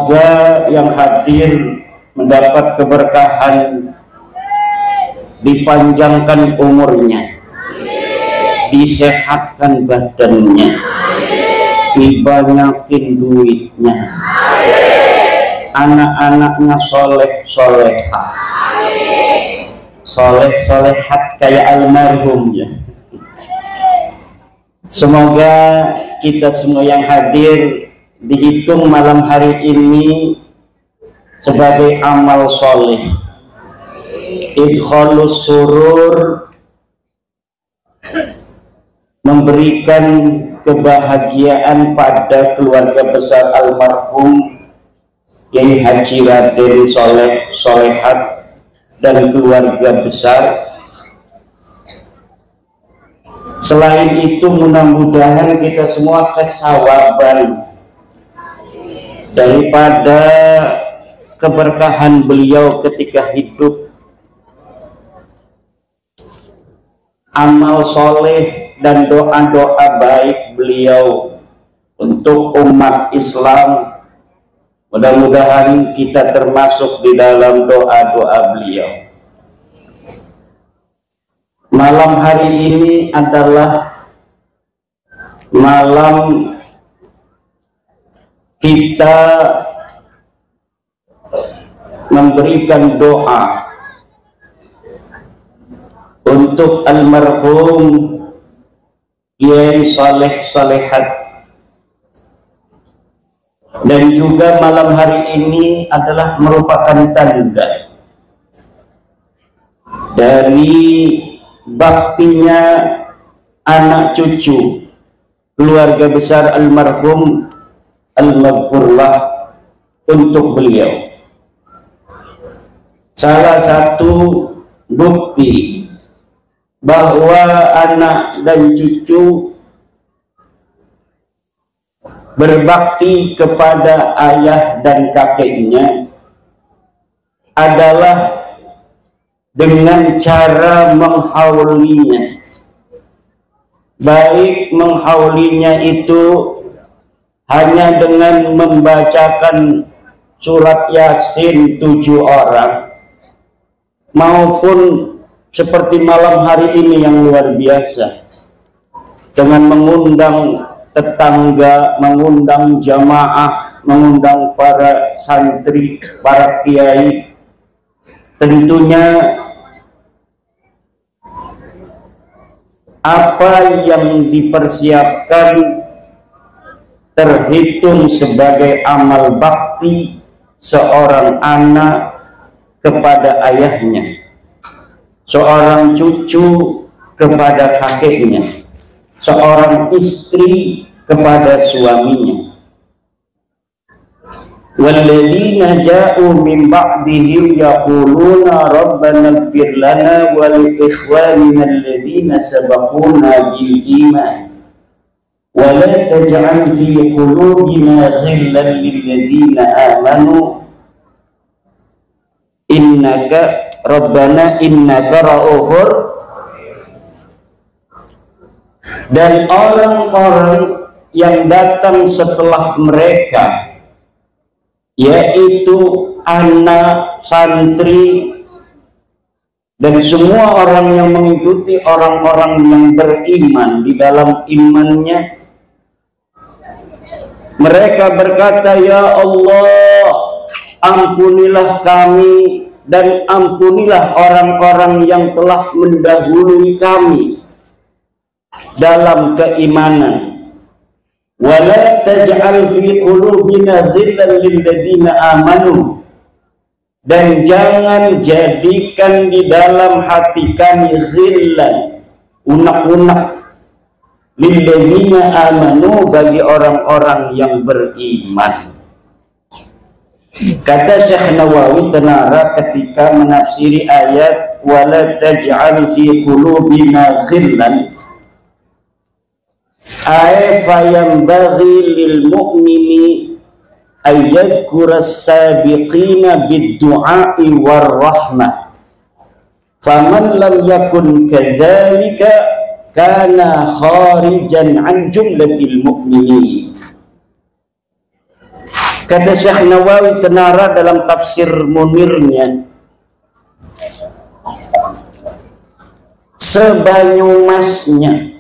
Semoga yang hadir mendapat keberkahan, dipanjangkan umurnya, disehatkan badannya, dibanyakin duitnya, anak-anaknya soleh-solehah, soleh-solehat kayak almarhum ya. Semoga kita semua yang hadir dihitung malam hari ini sebagai amal soleh, idkhalus surur, memberikan kebahagiaan pada keluarga besar almarhum Kiai Haji Raden Soleh Solehat dan keluarga besar. Selain itu mudah-mudahan kita semua kesawaban daripada keberkahan beliau ketika hidup, amal soleh dan doa-doa baik beliau untuk umat Islam. Mudah-mudahan kita termasuk di dalam doa-doa beliau. Malam hari ini adalah malam kita memberikan doa untuk almarhum Kiai Saleh Salehat, dan juga malam hari ini adalah merupakan tanda dari baktinya anak cucu keluarga besar almarhum al-maghfurlah untuk beliau. Salah satu bukti bahwa anak dan cucu berbakti kepada ayah dan kakeknya adalah dengan cara menghaulinya. Baik menghaulinya itu hanya dengan membacakan surat Yasin 7 orang, maupun seperti malam hari ini yang luar biasa dengan mengundang tetangga, mengundang jamaah, mengundang para santri, para kiai. Tentunya apa yang dipersiapkan terhitung sebagai amal bakti seorang anak kepada ayahnya, seorang cucu kepada kakeknya, seorang istri kepada suaminya. Walladzina ja'u min ba'dihim yaquluna rabbana ighfir lana wa li ikhwanina alladzina sabaquna bil iman wa la taj'al fi qulubina ghillan lil ladzina amanu innaka rabbana innaka ra'ufur. Dan orang-orang yang datang setelah mereka, yaitu anak, santri, dan semua orang yang mengikuti orang-orang yang beriman di dalam imannya, mereka berkata, ya Allah, ampunilah kami dan ampunilah orang-orang yang telah mendahului kami dalam keimanan. Wala taj'al fi qulubina ghillan lil ladzina amanu, dan jangan jadikan di dalam hati kami ghillan, unak-unak, lil ladzina amanu, bagi orang-orang yang beriman. Kata Syekh Nawawi Tenara ketika menafsiri ayat wala taj'al fi qulubina ghillan, ay fayambaghi lil mu'mini ayyadhkura as-sabiqina bid-du'a'i war-rahmah, faman lam yakun kadzalika kana kharijan an jumlatil mu'minin. Kata Syekh Nawawi Tenara dalam tafsir Munirnya, sebanyumasnya,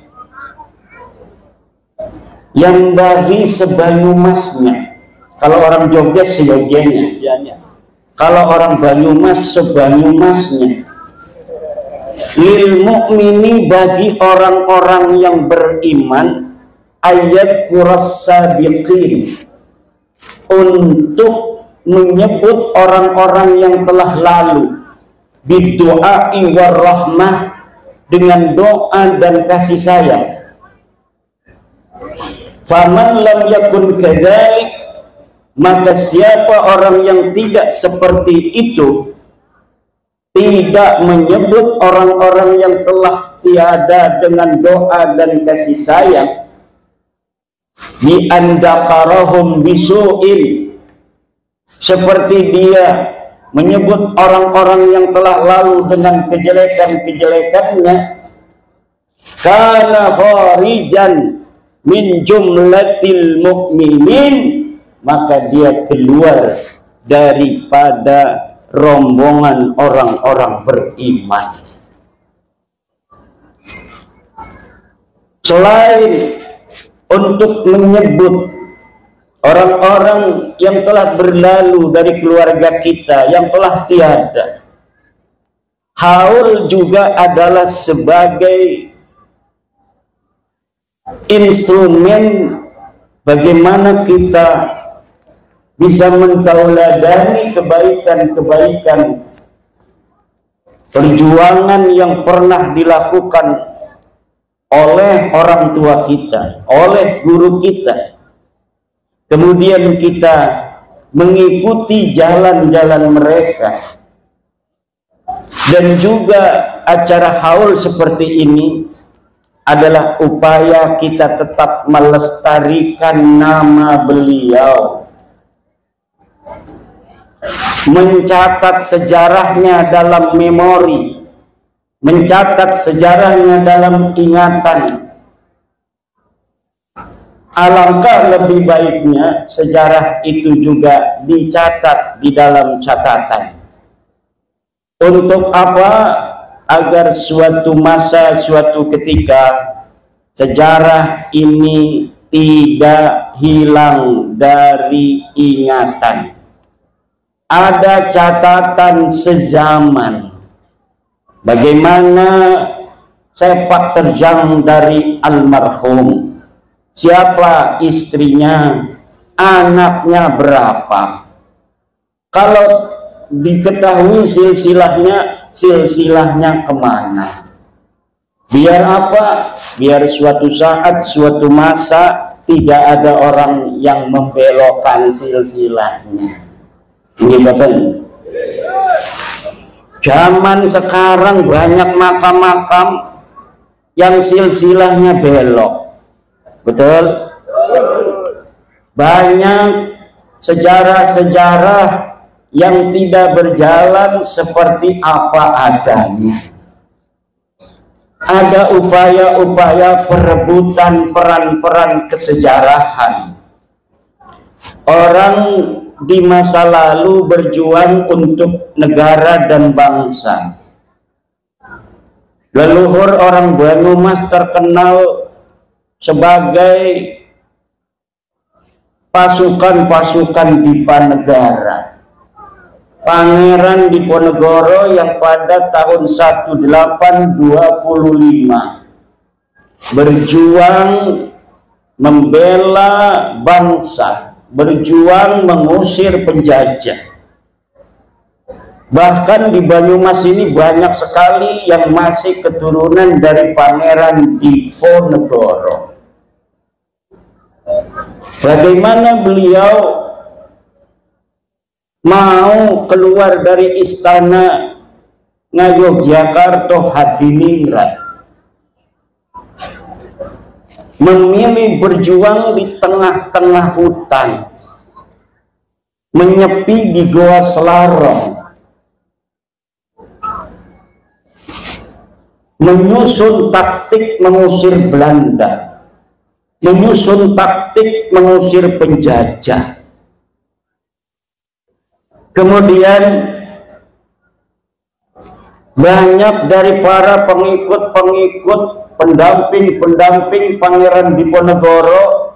yang bagi sebanyumasnya. Kalau orang Jogja sebagiannya, kalau orang Banyumas sebanyumasnya. Lil mu'mini, bagi orang-orang yang beriman, ayat kuras sabiqin, untuk menyebut orang-orang yang telah lalu, bidu'ai warahmah, dengan doa dan kasih sayang. Faman lam yakun kadzalik, maka siapa orang yang tidak seperti itu, tidak menyebut orang-orang yang telah tiada dengan doa dan kasih sayang, bi andakarahum bisu'in, seperti dia menyebut orang-orang yang telah lalu dengan kejelekan-kejelekannya, kana kharijan min jumlatil mu'minin, maka dia keluar daripada rombongan orang-orang beriman. Selain untuk menyebut orang-orang yang telah berlalu dari keluarga kita, yang telah tiada, haul juga adalah sebagai instrumen bagaimana kita bisa mentauladani kebaikan-kebaikan perjuangan yang pernah dilakukan oleh orang tua kita, oleh guru kita. Kemudian kita mengikuti jalan-jalan mereka. Dan juga acara haul seperti ini adalah upaya kita tetap melestarikan nama beliau, mencatat sejarahnya dalam memori, mencatat sejarahnya dalam ingatan. Alangkah lebih baiknya sejarah itu juga dicatat di dalam catatan. Untuk apa? Agar suatu masa, suatu ketika sejarah ini tidak hilang dari ingatan. Ada catatan sezaman bagaimana sepak terjang dari almarhum, siapa istrinya, anaknya berapa. Kalau diketahui silsilahnya kemana. Biar apa? Biar suatu saat, suatu masa tidak ada orang yang membelokkan silsilahnya. Betul. Zaman sekarang banyak makam-makam yang silsilahnya belok. Betul? Banyak sejarah-sejarah yang tidak berjalan seperti apa adanya. Ada upaya-upaya perebutan peran-peran kesejarahan. Orang di masa lalu berjuang untuk negara dan bangsa. Leluhur orang Banyumas terkenal sebagai pasukan-pasukan Dipanegara. Pangeran Diponegoro yang pada tahun 1825 berjuang membela bangsa, berjuang mengusir penjajah. Bahkan di Banyumas ini banyak sekali yang masih keturunan dari Pangeran Diponegoro. Bagaimana beliau mau keluar dari istana Ngayogyakarta Hadiningrat, memilih berjuang di tengah-tengah hutan, menyepi di Goa Selarong, menyusun taktik mengusir Belanda, menyusun taktik mengusir penjajah. Kemudian banyak dari para pengikut-pengikut, pendamping-pendamping Pangeran Diponegoro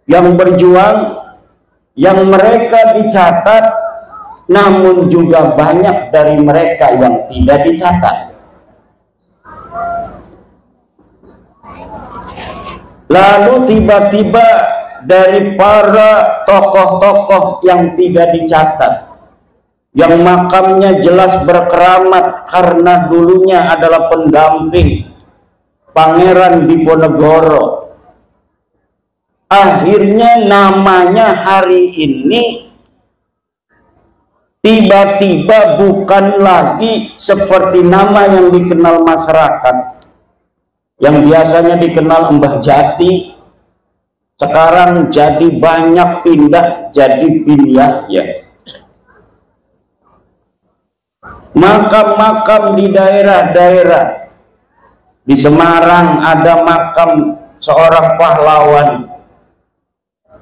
yang berjuang, yang mereka dicatat, namun juga banyak dari mereka yang tidak dicatat. Lalu tiba-tiba dari para tokoh-tokoh yang tidak dicatat, yang makamnya jelas berkeramat karena dulunya adalah pendamping Pangeran Diponegoro, akhirnya namanya hari ini tiba-tiba bukan lagi seperti nama yang dikenal masyarakat, yang biasanya dikenal Mbah Jati, sekarang jadi banyak pindah jadi Bin Yahya. Makam-makam di daerah-daerah, di Semarang ada makam seorang pahlawan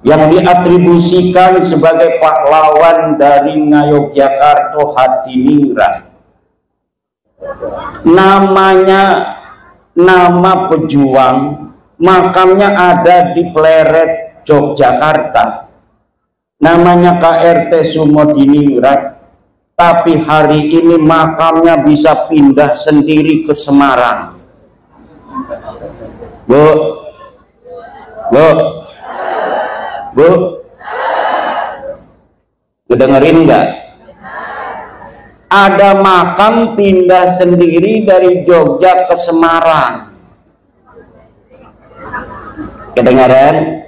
yang diatribusikan sebagai pahlawan dari Ngayogyakarta Hadiningrat. Namanya nama pejuang, makamnya ada di Pleret, Yogyakarta. Namanya KRT Sumodiningrat. Tapi hari ini makamnya bisa pindah sendiri ke Semarang. Bu, ngedengerin nggak? Ada makam pindah sendiri dari Jogja ke Semarang. Kedengaran?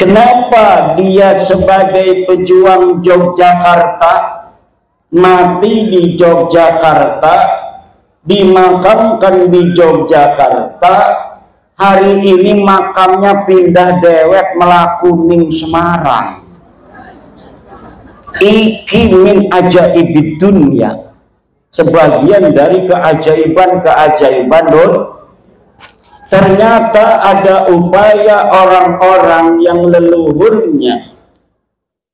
Kenapa dia sebagai pejuang Yogyakarta, mati di Yogyakarta, dimakamkan di Yogyakarta, hari ini makamnya pindah dewek Melakuning Semarang? Iki min ajaibid dunya, sebagian dari keajaiban-keajaiban ternyata ada upaya orang-orang yang leluhurnya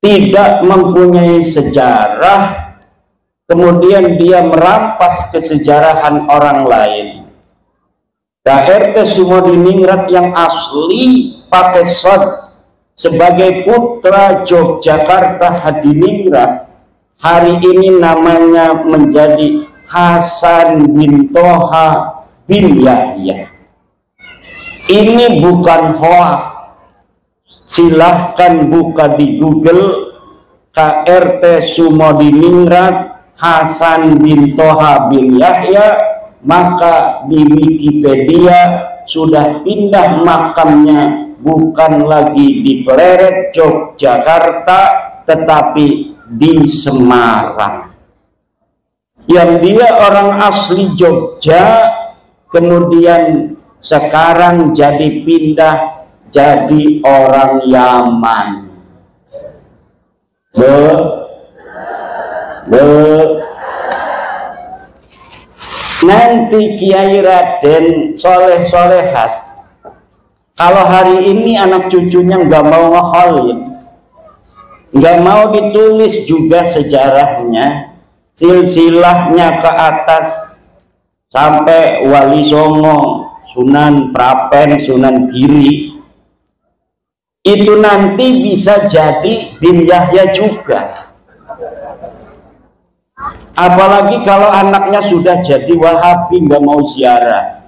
tidak mempunyai sejarah, kemudian dia merampas kesejarahan orang lain. KRT Sumodiningrat yang asli pakai sod sebagai putra Yogyakarta Hadiningrat, hari ini namanya menjadi Hasan bin Toha bin Yahya. Ini bukan hoax, silahkan buka di Google KRT Sumodiningrat Hasan bin Toha bin Yahya, maka di Wikipedia sudah pindah makamnya bukan lagi di Pleret, Yogyakarta, tetapi di Semarang. Yang dia orang asli Jogja, kemudian sekarang jadi pindah jadi orang Yaman. Nanti Kiai Raden Soleh Solehat, kalau hari ini anak cucunya nggak mau ngekholin, nggak mau ditulis juga sejarahnya, silsilahnya ke atas sampai Wali Songo, Sunan Prapen, Sunan Giri, itu nanti bisa jadi Bin Yahya juga. Apalagi kalau anaknya sudah jadi Wahabi, nggak mau ziarah,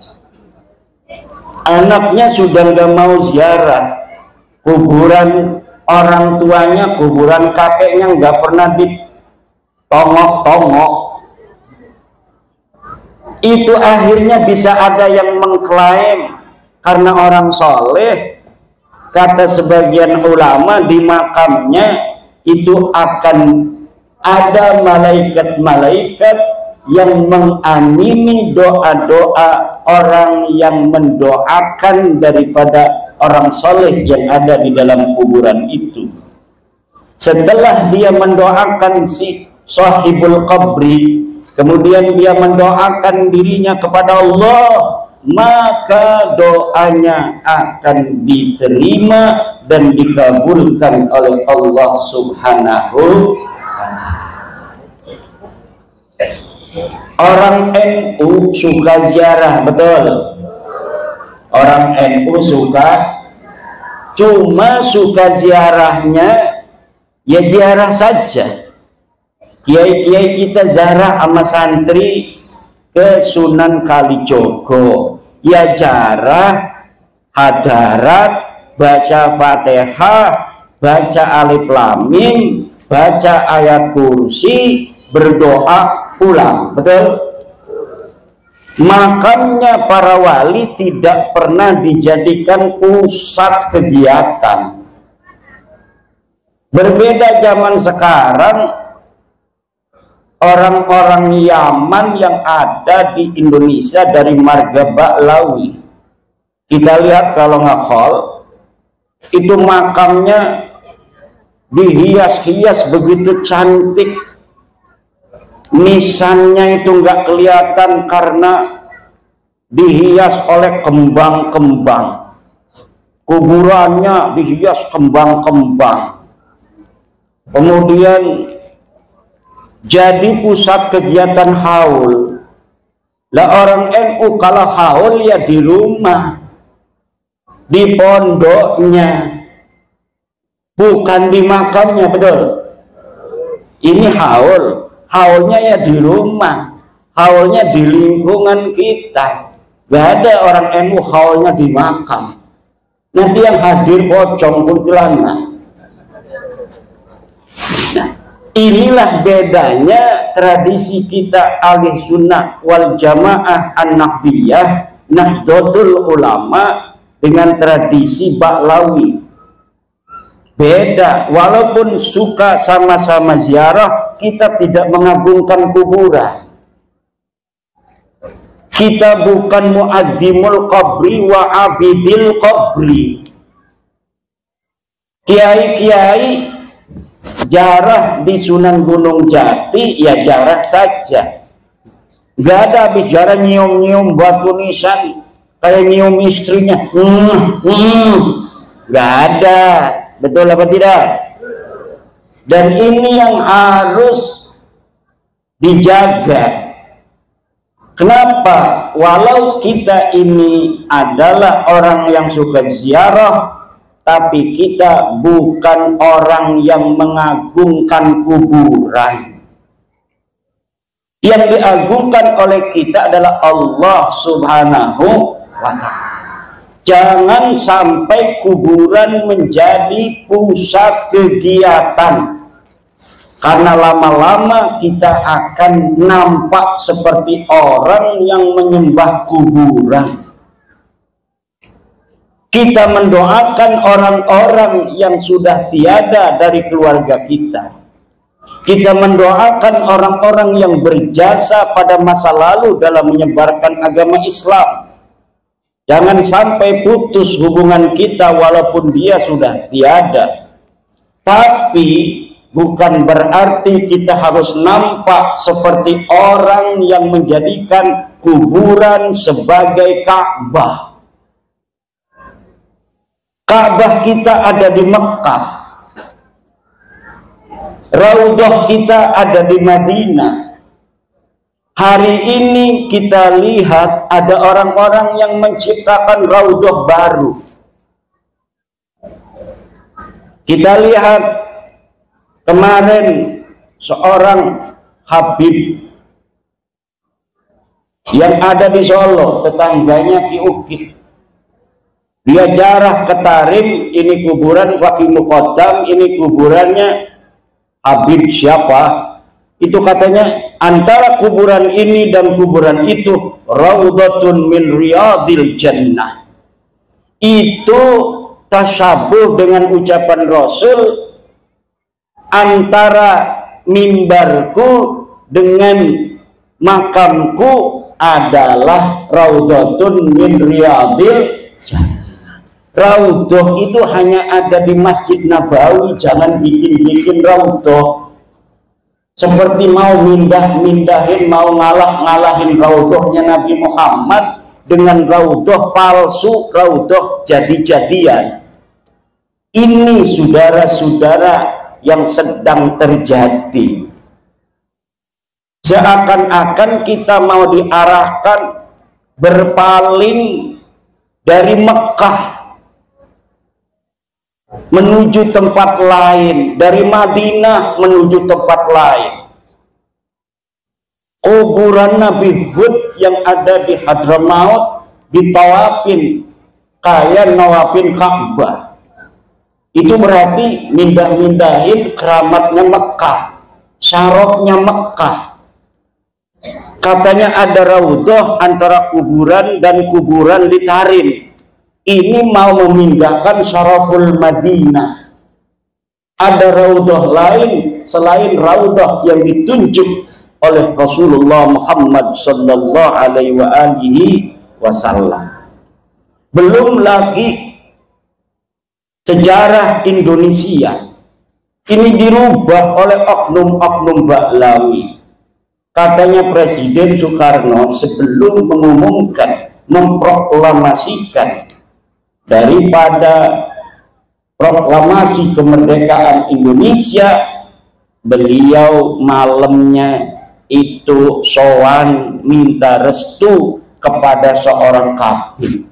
anaknya sudah nggak mau ziarah kuburan orang tuanya, kuburan kakeknya nggak pernah ditongok-tongok, itu akhirnya bisa ada yang mengklaim karena orang soleh, kata sebagian ulama, di makamnya itu akan ada malaikat-malaikat yang mengamini doa-doa orang yang mendoakan daripada orang soleh yang ada di dalam kuburan itu. Setelah dia mendoakan si sahibul qabri, kemudian dia mendoakan dirinya kepada Allah, maka doanya akan diterima dan dikabulkan oleh Allah Subhanahu wa ta'ala. Orang NU suka ziarah, betul? Orang NU suka, cuma suka ziarahnya ya ziarah saja. Kiai-kiai kita ziarah sama santri ke Sunan Kalijogo, ya ziarah hadarat, baca Fatihah, baca Alif Lam Mim, baca ayat kursi, berdoa, pulang, betul? Makamnya para wali tidak pernah dijadikan pusat kegiatan. Berbeda zaman sekarang, orang-orang Yaman yang ada di Indonesia dari marga Ba'lawi, kita lihat kalau ngehol itu makamnya dihias-hias begitu cantik, nisannya itu nggak kelihatan karena dihias oleh kembang-kembang, kuburannya dihias kembang-kembang, kemudian jadi pusat kegiatan haul. Lah orang NU kalau haul ya di rumah, di pondoknya, bukan di makamnya, betul? Ini haul, haulnya ya di rumah, haulnya di lingkungan kita. Gak ada orang NU haulnya di makam. Nanti yang hadir pocong kuntilanak. Nah, inilah bedanya tradisi kita ahli sunnah wal jamaah an-nahdiyah, Nahdlatul Ulama, dengan tradisi Ba'lawi. Beda, walaupun suka sama-sama ziarah, kita tidak mengagungkan kuburan. Kita bukan muadzimul qabri wa abidil qabri. Kiai-kiai jarah di Sunan Gunung Jati ya jarah saja, gak ada habis jarah nyium-nyium batu nisan kayak nyium istrinya, gak ada, betul apa tidak? Dan ini yang harus dijaga. Kenapa? Walau kita ini adalah orang yang suka ziarah, tapi kita bukan orang yang mengagungkan kuburan. Yang diagungkan oleh kita adalah Allah Subhanahu wa ta'ala. Jangan sampai kuburan menjadi pusat kegiatan, karena lama-lama kita akan nampak seperti orang yang menyembah kuburan. Kita mendoakan orang-orang yang sudah tiada dari keluarga kita. Kita mendoakan orang-orang yang berjasa pada masa lalu dalam menyebarkan agama Islam. Jangan sampai putus hubungan kita walaupun dia sudah tiada. Tapi bukan berarti kita harus nampak seperti orang yang menjadikan kuburan sebagai Ka'bah. Ka'bah kita ada di Mekah, Raudhah kita ada di Madinah. Hari ini kita lihat ada orang-orang yang menciptakan Raudhah baru. Kita lihat kemarin seorang Habib yang ada di Solo, tetangganya Ki Ukit. Dia jarah ke Tarim, ini kuburan Fakih Muqaddam, ini kuburannya Habib siapa? Itu katanya antara kuburan ini dan kuburan itu Raudhatun min Riyadil Jannah. Itu tasyabuh dengan ucapan Rasul, antara mimbarku dengan makamku adalah Raudhatun min Riyadil Jannah. Raudhah itu hanya ada di Masjid Nabawi, jangan bikin-bikin raudhah. Seperti mau mindahin, mau ngalahin raudhahnya Nabi Muhammad, dengan raudhah palsu, raudhah jadi-jadian. Ini saudara-saudara yang sedang terjadi. Seakan-akan kita mau diarahkan berpaling dari Mekah menuju tempat lain, dari Madinah menuju tempat lain. Kuburan Nabi Hud yang ada di Hadramaut ditawafin kayak nawafin Ka'bah. Itu berarti mindah-mindahin keramatnya Mekah, syarafnya Mekah. Katanya ada raudhah antara kuburan dan kuburan di Tarim. Ini mau memindahkan syaraful Madinah. Ada raudhah lain selain raudhah yang ditunjuk oleh Rasulullah Muhammad sallallahu alaihi wasallam. Belum lagi sejarah Indonesia ini dirubah oleh oknum-oknum Baklawi. Katanya Presiden Soekarno sebelum mengumumkan, memproklamasikan daripada proklamasi kemerdekaan Indonesia, beliau malamnya itu sowan minta restu kepada seorang kafir.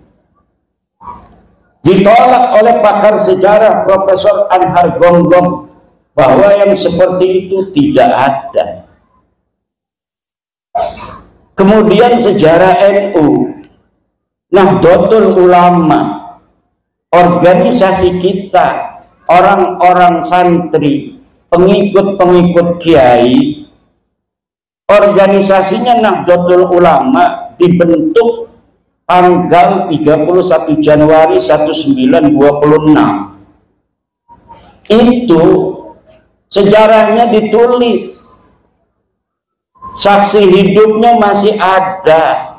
Ditolak oleh pakar sejarah Profesor Anhar Gonggong bahwa yang seperti itu tidak ada. Kemudian sejarah NU, Nahdlatul Ulama, organisasi kita, orang-orang santri, pengikut-pengikut kiai, organisasinya Nahdlatul Ulama dibentuk tanggal 31 Januari 1926. Itu sejarahnya ditulis, saksi hidupnya masih ada.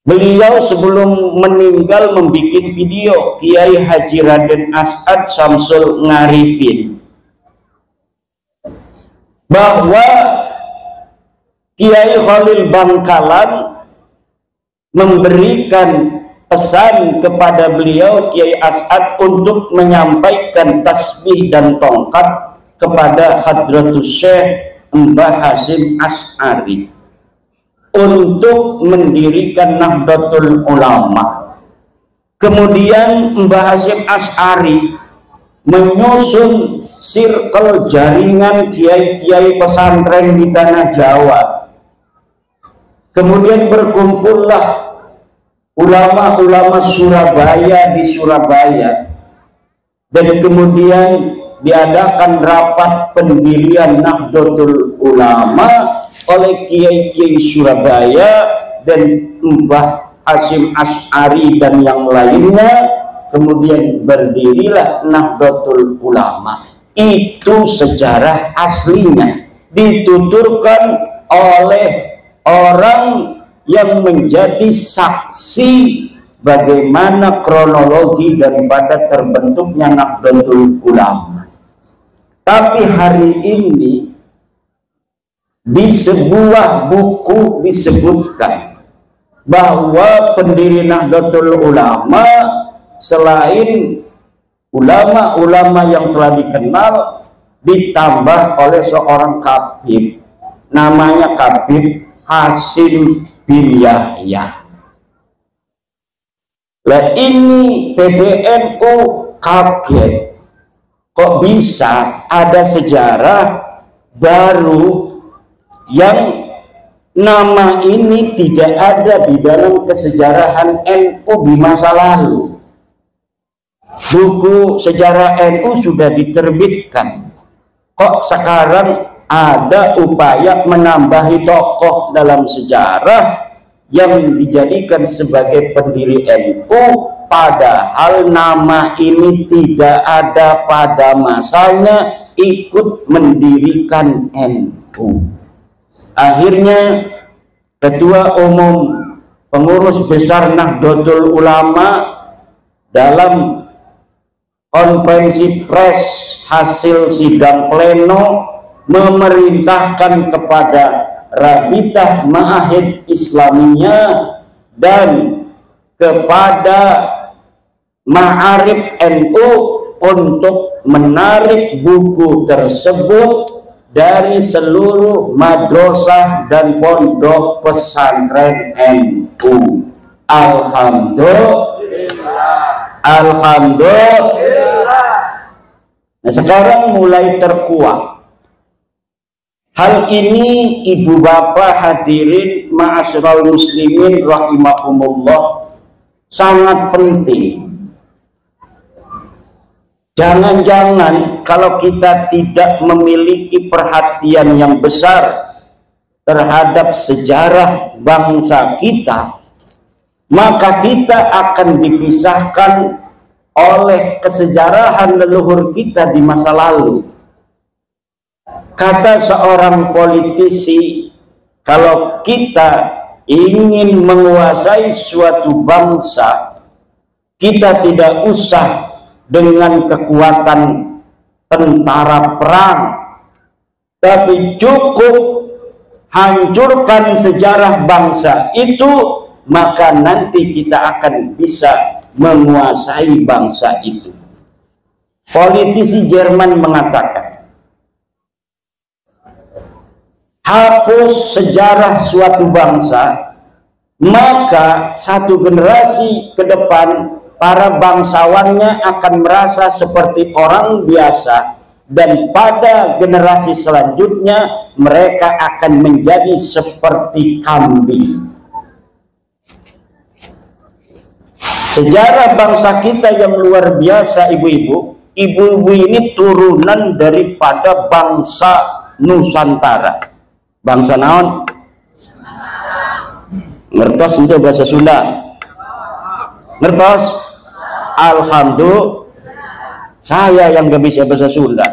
Beliau sebelum meninggal membuat video, Kiai Haji Raden As'ad Syamsul Ngarifin, bahwa Kiai Khalil Bangkalan memberikan pesan kepada beliau Kiai As'ad untuk menyampaikan tasbih dan tongkat kepada Hadratus Syekh Mbah Hasyim Asy'ari untuk mendirikan Nahdlatul Ulama. Kemudian Mbah Hasyim Asy'ari menyusun circle jaringan kiai-kiai pesantren di tanah Jawa. Kemudian berkumpullah ulama-ulama Surabaya di Surabaya, dan kemudian diadakan rapat pendirian Nahdlatul Ulama oleh kiai-kiai Surabaya dan Mbah Hasyim Asy'ari dan yang lainnya. Kemudian berdirilah Nahdlatul Ulama. Itu sejarah aslinya, dituturkan oleh orang yang menjadi saksi bagaimana kronologi daripada terbentuknya Nahdlatul Ulama. Tapi hari ini di sebuah buku disebutkan bahwa pendiri Nahdlatul Ulama selain ulama-ulama yang telah dikenal, ditambah oleh seorang kabir, namanya Kabir Hasyim bin Yahya. Lah ini PBNU kaget, kok bisa ada sejarah baru yang nama ini tidak ada di dalam kesejarahan NU di masa lalu. Buku sejarah NU sudah diterbitkan, kok sekarang ada upaya menambahi tokoh dalam sejarah yang dijadikan sebagai pendiri NU, padahal nama ini tidak ada pada masanya ikut mendirikan NU. Akhirnya Ketua Umum Pengurus Besar Nahdlatul Ulama dalam konferensi pers hasil sidang pleno memerintahkan kepada Rabitah Ma'ahid Islamiyah dan kepada Ma'arif NU untuk menarik buku tersebut dari seluruh madrasah dan pondok pesantren NU. Alhamdulillah. Alhamdulillah. Nah, sekarang mulai terkuat. Hal ini ibu bapak hadirin ma'asyiral muslimin rahimakumullah sangat penting. Jangan-jangan kalau kita tidak memiliki perhatian yang besar terhadap sejarah bangsa kita, maka kita akan dipisahkan oleh kesejarahan leluhur kita di masa lalu. Kata seorang politisi, kalau kita ingin menguasai suatu bangsa, kita tidak usah dengan kekuatan tentara perang, tapi cukup hancurkan sejarah bangsa itu, maka nanti kita akan bisa menguasai bangsa itu. Politisi Jerman mengatakan, hapus sejarah suatu bangsa, maka satu generasi ke depan para bangsawannya akan merasa seperti orang biasa, dan pada generasi selanjutnya mereka akan menjadi seperti kambing. Sejarah bangsa kita yang luar biasa, ibu-ibu. Ibu-ibu ini turunan daripada bangsa Nusantara. Bangsa naon? Ngertos itu bahasa Sunda? Ngertos? Alhamdulillah, saya yang gak bisa bahasa Sunda.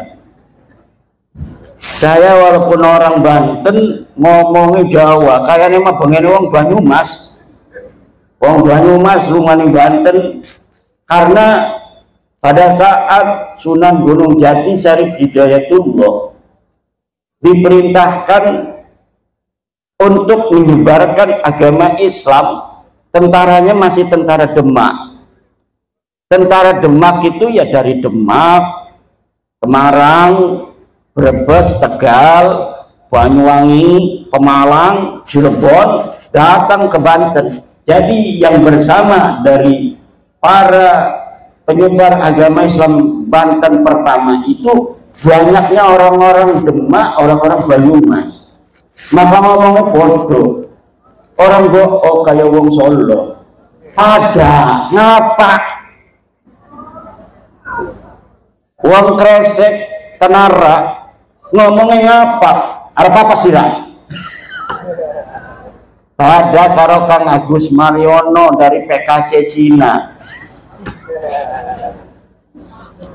Saya walaupun orang Banten ngomongnya Jawa, kayaknya mah pengen wong Banyumas. Wong Banyumas lumani Banten, karena pada saat Sunan Gunung Jati Syarif Hidayatullah diperintahkan untuk menyebarkan agama Islam, tentaranya masih tentara Demak. Tentara Demak itu ya dari Demak, Semarang, Brebes, Tegal, Banyuwangi, Pemalang, Cirebon, datang ke Banten. Jadi yang bersama dari para penyebar agama Islam Banten pertama itu banyaknya orang-orang Demak, orang-orang Banyumas. Maka ngomongnya bodoh. Orang oh kayak wong Solo. Ada ngapa? Wong Kresek Tenara ngomongnya apa? Apa sih lah? Pada karo Kang Agus Mariono dari PKC Cina.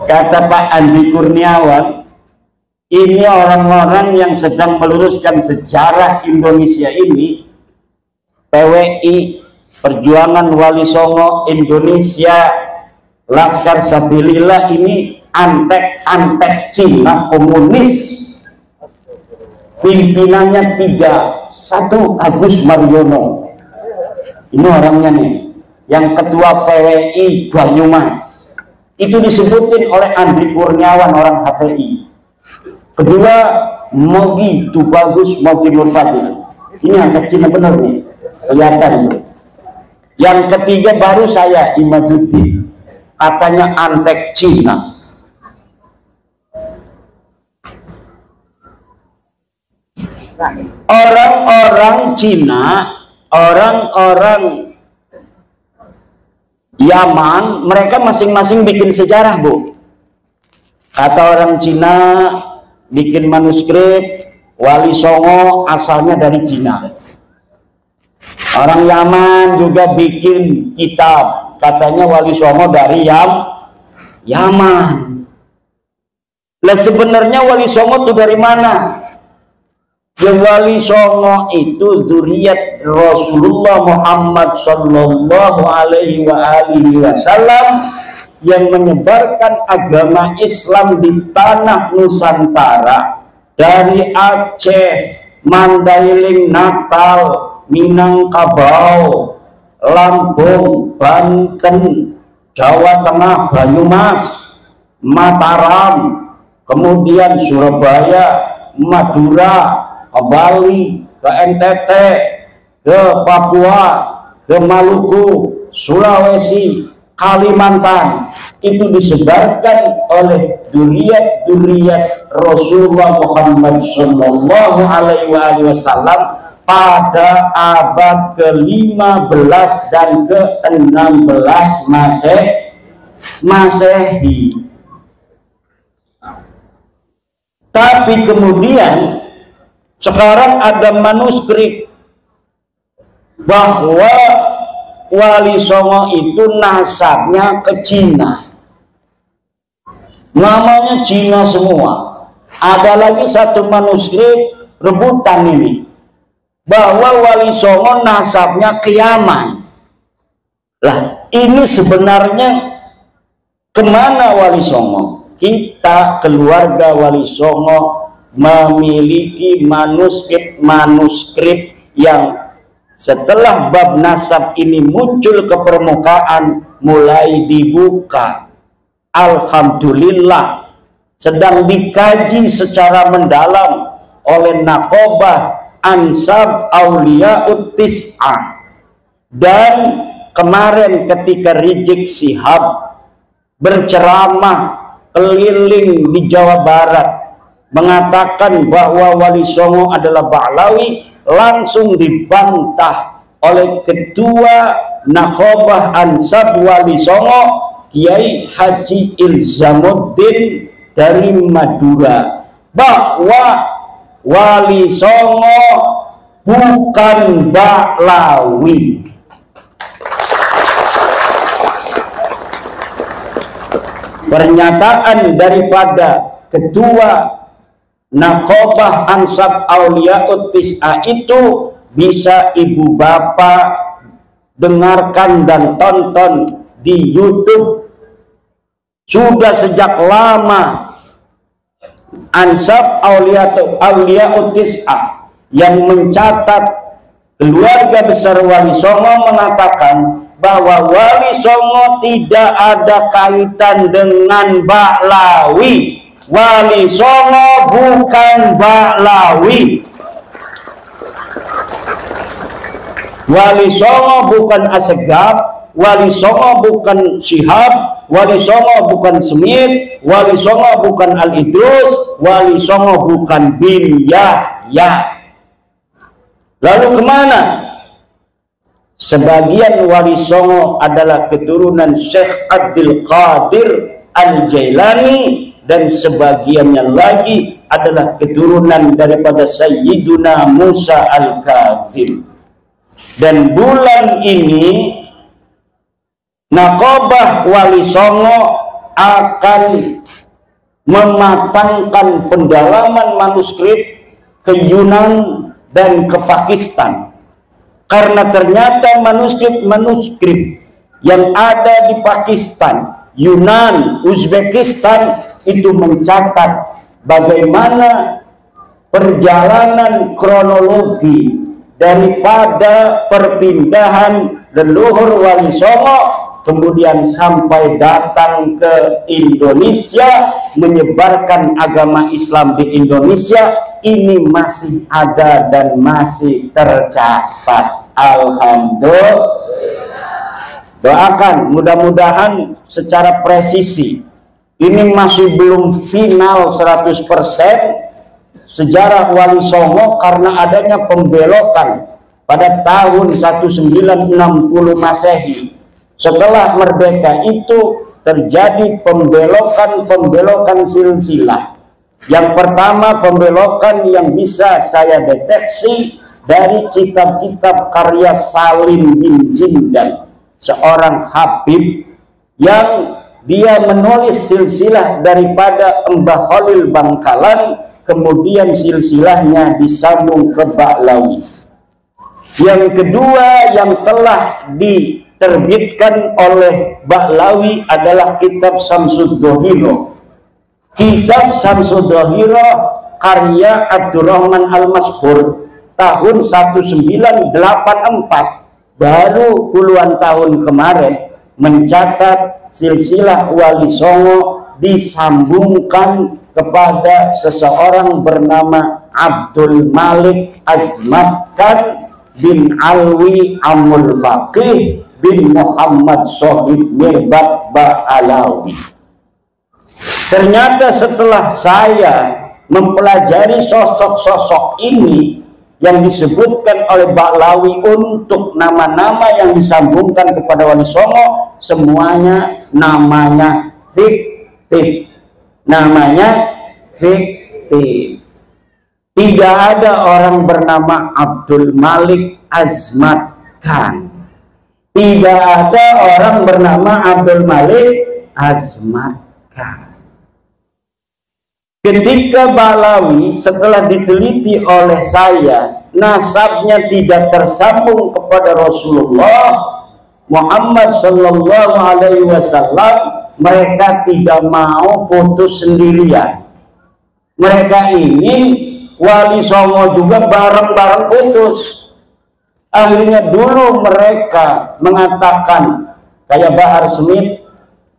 Kata Pak Andi Kurniawan, ini orang-orang yang sedang meluruskan sejarah Indonesia ini. PWI, Perjuangan Wali Songo Indonesia, Laskar Sabilillah ini antek-antek Cina komunis. Pimpinannya 3, 1 Agus Mariono, ini orangnya nih. Yang ketua PWI Banyumas itu disebutin oleh Andi Kurniawan, orang HTI. Kedua Mogi Tubagus Mogi Nur Fadil, ini antek Cina bener nih, kelihatan. Yang ketiga baru saya Imaduddin, katanya antek Cina. Orang-orang Cina, orang-orang Yaman, mereka masing-masing bikin sejarah, Bu. Kata orang Cina bikin manuskrip, Wali Songo asalnya dari Cina. Orang Yaman juga bikin kitab, katanya Wali Songo dari Yaman. Lah sebenarnya Wali Songo itu dari mana? Ya, Wali Songo itu dzurriyyat Rasulullah Muhammad sallallahu alaihi wasallam yang menyebarkan agama Islam di tanah Nusantara, dari Aceh, Mandailing, Natal, Minangkabau, Lampung, Banten, Jawa Tengah, Banyumas, Mataram, kemudian Surabaya, Madura, ke Bali, ke NTT, ke Papua, ke Maluku, Sulawesi, Kalimantan, itu disebarkan oleh duriat Rasulullah Muhammad Sallallahu Alaihi Wasallam pada abad ke-15 dan ke-16 Masehi. Tapi kemudian sekarang ada manuskrip bahwa Wali Songo itu nasabnya ke Cina, namanya Cina semua. Ada lagi satu manuskrip rebutan ini bahwa Wali Songo nasabnya ke Yaman. Lah, ini sebenarnya kemana Wali Songo? Kita keluarga Wali Songo memiliki manuskrip yang setelah bab nasab ini muncul ke permukaan mulai dibuka. Alhamdulillah sedang dikaji secara mendalam oleh Naqobah Ansab Auliyaut Tis'ah. Dan kemarin ketika Rizik Syihab berceramah keliling di Jawa Barat mengatakan bahwa Wali Songo adalah Ba'lawi, langsung dibantah oleh ketua Naqobah Ansab Wali Songo, Kiai Haji Ilzamuddin dari Madura, bahwa Wali Songo bukan Ba'lawi. Pernyataan daripada ketua Naqobah Ansab Auliyaut Tis'ah itu bisa ibu bapak dengarkan dan tonton di YouTube. Sudah sejak lama Ansab Auliyaut Tis'ah yang mencatat keluarga besar Wali Songo mengatakan bahwa Wali Songo tidak ada kaitan dengan Ba'lawi. Wali Songo bukan Ba'lawi. Wali Songo bukan Assegaf, Wali Songo bukan Syihab, Wali Songo bukan Semit, Wali Songo bukan Al-Idrus, Wali Songo bukan bin Yahya. Lalu kemana? Sebagian Wali Songo adalah keturunan Syekh Abdul Qadir Al-Jailani, dan sebagiannya lagi adalah keturunan daripada Sayyiduna Musa Al-Kadzim. Dan bulan ini Naqobah Wali Songo akan mematangkan pendalaman manuskrip ke Yunan dan ke Pakistan, karena ternyata manuskrip yang ada di Pakistan, Yunan, Uzbekistan itu mencatat bagaimana perjalanan kronologi daripada perpindahan leluhur Wali Songo kemudian sampai datang ke Indonesia, menyebarkan agama Islam di Indonesia. Ini masih ada dan masih tercatat. Alhamdulillah. Doakan mudah-mudahan secara presisi. Ini masih belum final 100% sejarah Wali Songo, karena adanya pembelokan pada tahun 1960 Masehi. Setelah merdeka itu terjadi pembelokan silsilah. Yang pertama, pembelokan yang bisa saya deteksi dari kitab-kitab karya Salim bin Jindan, seorang habib yang dia menulis silsilah daripada Mbah Khalil Bangkalan, kemudian silsilahnya disambung ke Ba'lawi. Yang kedua yang telah diterbitkan oleh Ba'lawi adalah kitab Samsud Dohiro. Kitab Samsud Dohiro karya Abdurrahman Al-Masbur tahun 1984, baru puluhan tahun kemarin, mencatat silsilah Wali Songo disambungkan kepada seseorang bernama Abdul Malik Azmat Khan bin Alwi Amul Faqih bin Muhammad Sohib Mirbat Ba'alawi. Ternyata setelah saya mempelajari sosok-sosok ini yang disebutkan oleh Ba'alawi untuk nama-nama yang disambungkan kepada Wali Songo, semuanya namanya fiktif. Namanya fiktif. Tidak ada orang bernama Abdul Malik Azmat Khan. Tidak ada orang bernama Abdul Malik Azmat Khan. Ketika Ba'alawi setelah diteliti oleh saya, nasabnya tidak tersambung kepada Rasulullah Muhammad Sallallahu Alaihi Wasallam, mereka tidak mau putus sendirian. Mereka ingin Wali Songo juga bareng-bareng putus. Akhirnya dulu mereka mengatakan kayak Bahar Smith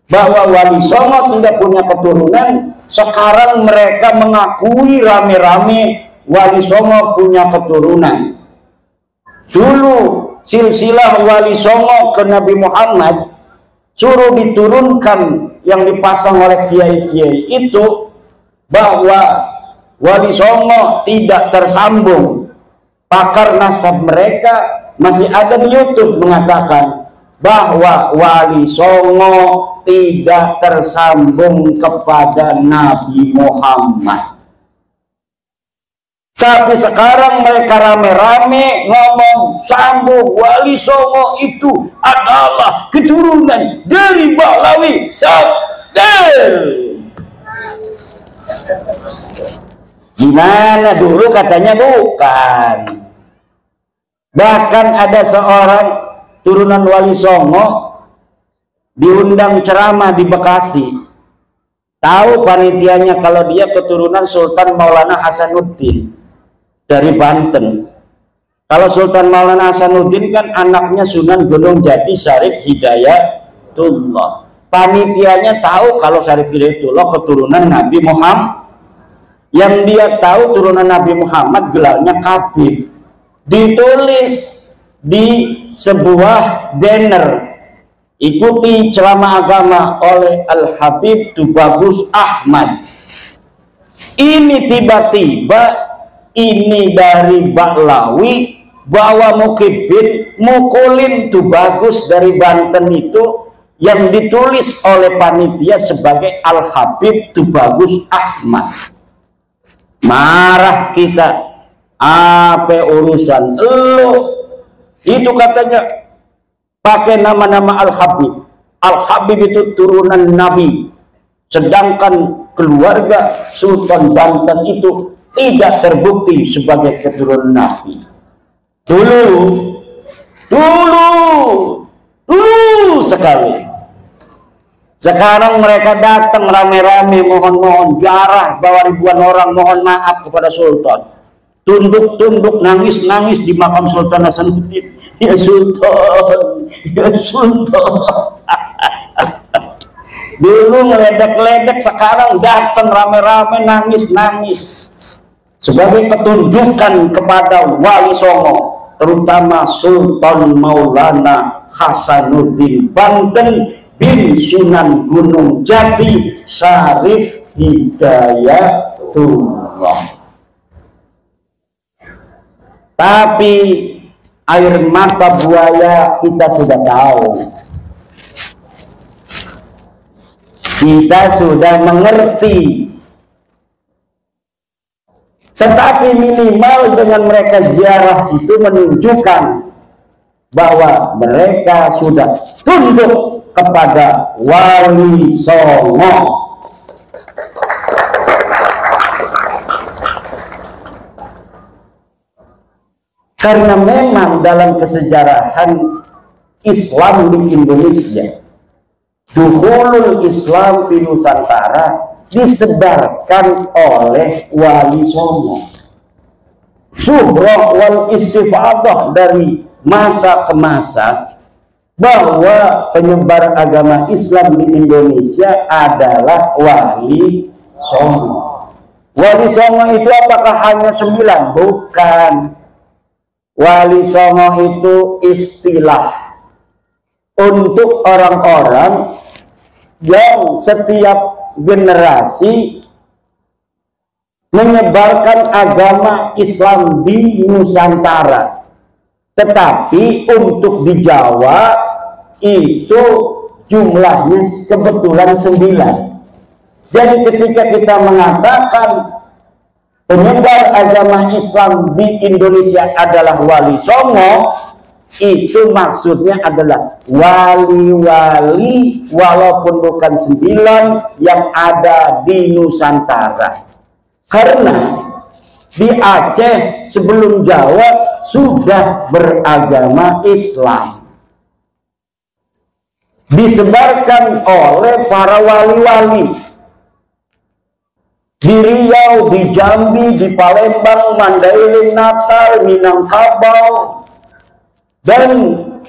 bahwa Wali Songo tidak punya keturunan. Sekarang mereka mengakui rame-rame Wali Songo punya keturunan. Dulu silsilah Wali Songo ke Nabi Muhammad suruh diturunkan yang dipasang oleh kiai-kiai itu bahwa Wali Songo tidak tersambung. Pakar nasab mereka masih ada di YouTube mengatakan bahwa Wali Songo tidak tersambung kepada Nabi Muhammad. Tapi sekarang mereka rame-rame ngomong sambung Wali Songo itu adalah keturunan dari Ba'alawi. Gimana dulu katanya bukan. Bahkan ada seorang turunan Wali Songo diundang ceramah di Bekasi. Tahu panitianya kalau dia keturunan Sultan Maulana Hasanuddin dari Banten. Kalau Sultan Maulana Hasanuddin kan anaknya Sunan Gunung Jati Syarif Hidayatullah. Panitianya tahu kalau Syarif Hidayatullah keturunan Nabi Muhammad. Yang dia tahu turunan Nabi Muhammad gelarnya Kabir. Ditulis di sebuah banner, ikuti ceramah agama oleh Al-Habib Tubagus Ahmad. Ini tiba-tiba ini dari Ba'alawi bawa Mukibin mukulin Tubagus dari Banten itu yang ditulis oleh panitia sebagai Al-Habib Tubagus Ahmad. Marah kita, apa urusan lo? Itu katanya pakai nama-nama Al-Habib. Al-Habib itu turunan Nabi, sedangkan keluarga Sultan Banten itu tidak terbukti sebagai keturunan Nabi. Dulu sekali. Sekarang mereka datang rame-rame mohon-mohon jarah, bawa ribuan orang mohon maaf kepada Sultan. Tunduk-tunduk, nangis-nangis di makam Sultan Hasanuddin. Ya Sultan, ya Sultan. Dulu ngeledek-ledek, sekarang datang rame-rame nangis-nangis. Sebagai ketunjukan kepada Wali Songo, terutama Sultan Maulana Hasanuddin Banten bin Sunan Gunung Jati Syarif Hidayatullah. Tapi air mata buaya kita sudah tahu, kita sudah mengerti. Tetapi minimal dengan mereka ziarah itu menunjukkan bahwa mereka sudah tunduk kepada Wali Songo. Karena memang dalam kesejarahan Islam di Indonesia, dukhulul Islam di Nusantara disebarkan oleh Wali Songo. Syuhrah wal istifadah dari masa ke masa bahwa penyebar agama Islam di Indonesia adalah Wali Songo. Wali Songo itu apakah hanya 9? Bukan. Wali Songo itu istilah untuk orang-orang yang setiap generasi menyebarkan agama Islam di Nusantara. Tetapi untuk di Jawa itu jumlahnya kebetulan 9. Jadi ketika kita mengatakan penyebar agama Islam di Indonesia adalah Wali Songo, itu maksudnya adalah wali-wali walaupun bukan 9 yang ada di Nusantara. Karena di Aceh sebelum Jawa sudah beragama Islam, disebarkan oleh para wali-wali di Riau, di Jambi, di Palembang, Mandailing, Natal, Minangkabau dan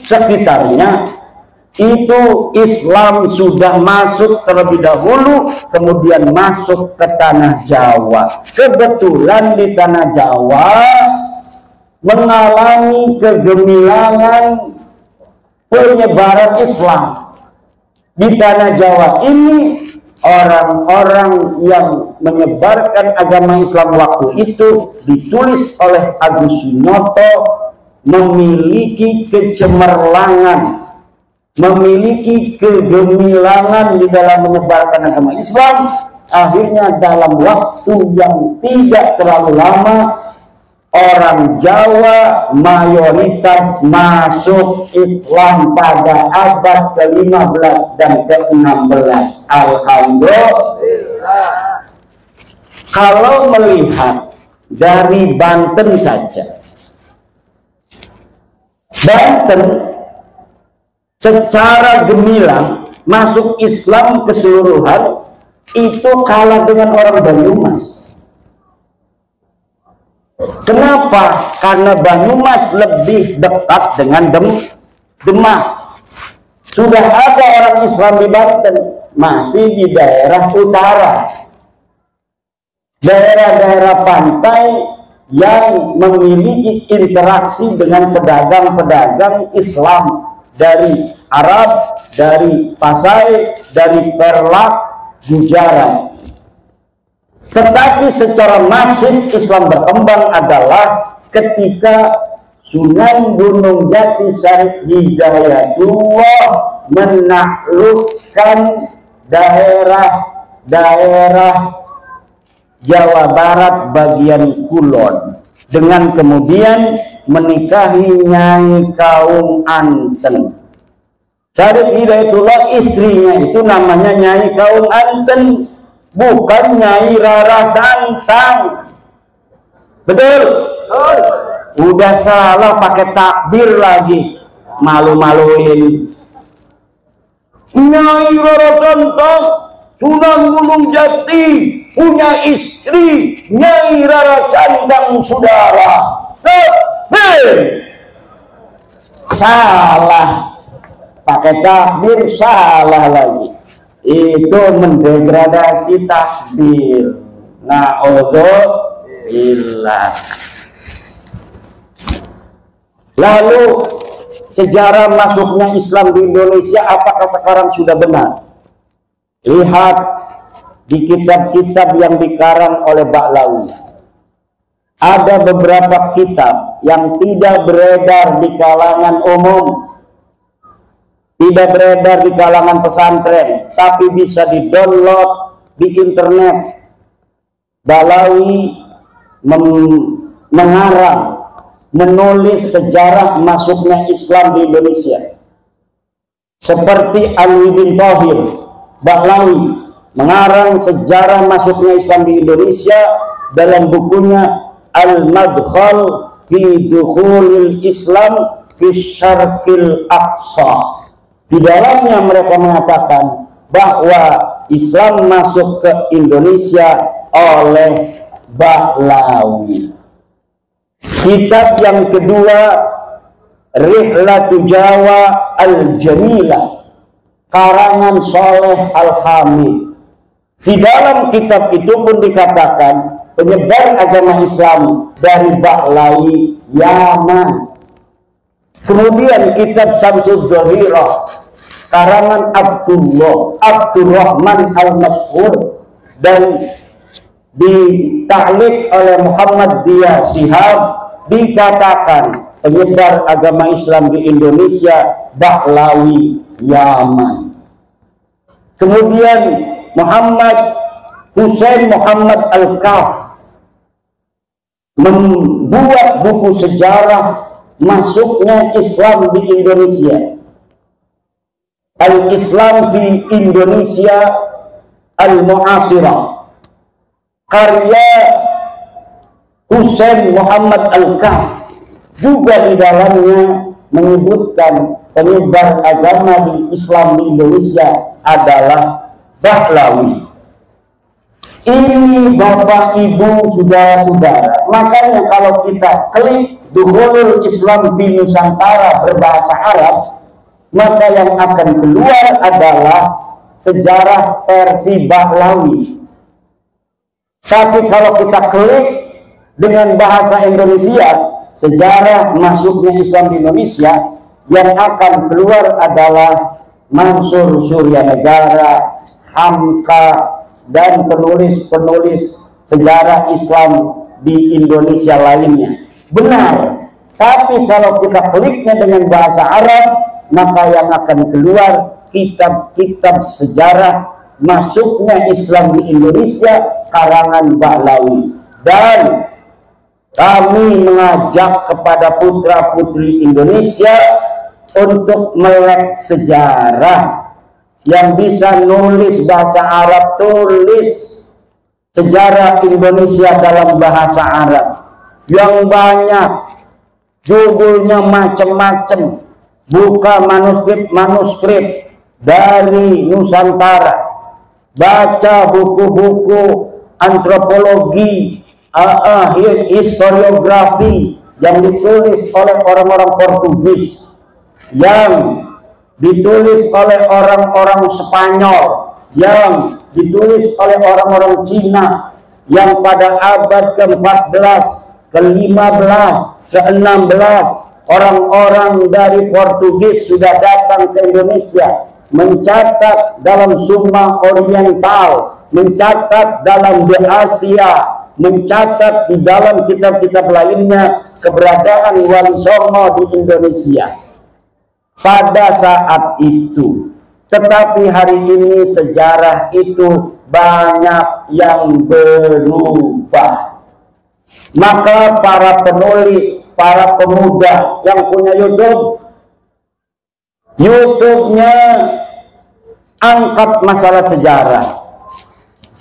sekitarnya. Itu Islam sudah masuk terlebih dahulu, kemudian masuk ke tanah Jawa. Kebetulan di tanah Jawa mengalami kegemilangan penyebaran Islam. Di tanah Jawa ini orang-orang yang menyebarkan agama Islam waktu itu ditulis oleh Agus Sunoto memiliki kecemerlangan, memiliki kegemilangan di dalam menyebarkan agama Islam. Akhirnya dalam waktu yang tidak terlalu lama orang Jawa mayoritas masuk Islam pada abad ke-15 dan ke-16. Alhamdulillah. Kalau melihat dari Banten saja, Banten secara gemilang masuk Islam keseluruhan itu kalah dengan orang Banyumas. Kenapa? Karena Banyumas lebih dekat dengan Demak. Sudah ada orang Islam di Banten, masih di daerah utara, daerah-daerah pantai yang memiliki interaksi dengan pedagang-pedagang Islam dari Arab, dari Pasai, dari Perlak, Gujarat. Tetapi secara masif Islam berkembang adalah ketika Sunan Gunung Jati Syarif Hidayatullah menaklukkan daerah-daerah Jawa Barat bagian kulon dengan kemudian menikahi Nyai Kaum Anten. Syarif Hidayatullah istrinya itu namanya Nyai Kaum Anten, bukan Nyai Rara Santang. Betul? Udah salah pakai takbir lagi, malu-maluin. Nyai Rara Santang Sunan Gunung Jati punya istri Nyai Rara Santang, saudara. Salah, pakai takbir salah lagi. Itu mendegradasi takbir. Na'udzubillah. Lalu sejarah masuknya Islam di Indonesia apakah sekarang sudah benar? Lihat di kitab-kitab yang dikarang oleh Ba'lawi. Ada beberapa kitab yang tidak beredar di kalangan umum, tidak beredar di kalangan pesantren, tapi bisa di-download di internet. Ba'lawi mengarang, menulis sejarah masuknya Islam di Indonesia. Seperti Alwi bin Thahir, Ba'lawi mengarang sejarah masuknya Islam di Indonesia dalam bukunya Al-Madkhal fi Dukhulil Islam fi Syarqil Aqsa. Di dalamnya mereka mengatakan bahwa Islam masuk ke Indonesia oleh Bahlawi. Kitab yang kedua, Rihlatu Jawa Al-Jamilah, karangan Soleh Al-Hamid. Di dalam kitab itu pun dikatakan penyebar agama Islam dari Bahlawi, Yaman. Kemudian kitab Syamsul Dhahirah, karangan Abdurrahman Al-Mashhur, dan dita'liq oleh Muhammad Dia Shihab, dikatakan penyebar agama Islam di Indonesia Bahlawi, Yaman. Kemudian Husain Muhammad Al-Kaf membuat buku sejarah masuknya Islam di Indonesia, Al-Islam fi Indonesia Al-Mu'asirah, karya Husain Muhammad Al-Kaf. Juga di dalamnya menyebutkan penyebar agama di Islam di Indonesia adalah Bahlawi. Ini Bapak Ibu saudara-saudara, makanya kalau kita klik Dukhulul Islam di Nusantara berbahasa Arab, maka yang akan keluar adalah sejarah versi Bahlawi. Tapi kalau kita klik dengan bahasa Indonesia, sejarah masuknya Islam di Indonesia, yang akan keluar adalah Mansur Suryanegara, Hamka, dan penulis-penulis sejarah Islam di Indonesia lainnya. Benar, tapi kalau kita kliknya dengan bahasa Arab, maka yang akan keluar kitab-kitab sejarah masuknya Islam di Indonesia karangan Bahlawi. Dan kami mengajak kepada putra-putri Indonesia untuk melek sejarah. Yang bisa nulis bahasa Arab, tulis sejarah Indonesia dalam bahasa Arab yang banyak, judulnya macam-macam. Buka manuskrip dari Nusantara, baca buku-buku antropologi, historiografi yang ditulis oleh orang-orang Portugis, yang ditulis oleh orang-orang Spanyol, yang ditulis oleh orang-orang Cina, yang pada abad ke-14, ke-15, ke-16 orang-orang dari Portugis sudah datang ke Indonesia, mencatat dalam Summa Oriental, mencatat dalam The Asia, mencatat di dalam kitab-kitab lainnya keberadaan Wali Songo di Indonesia pada saat itu. Tetapi hari ini sejarah itu banyak yang berubah. Maka para penulis, para pemuda yang punya YouTube-nya angkat masalah sejarah.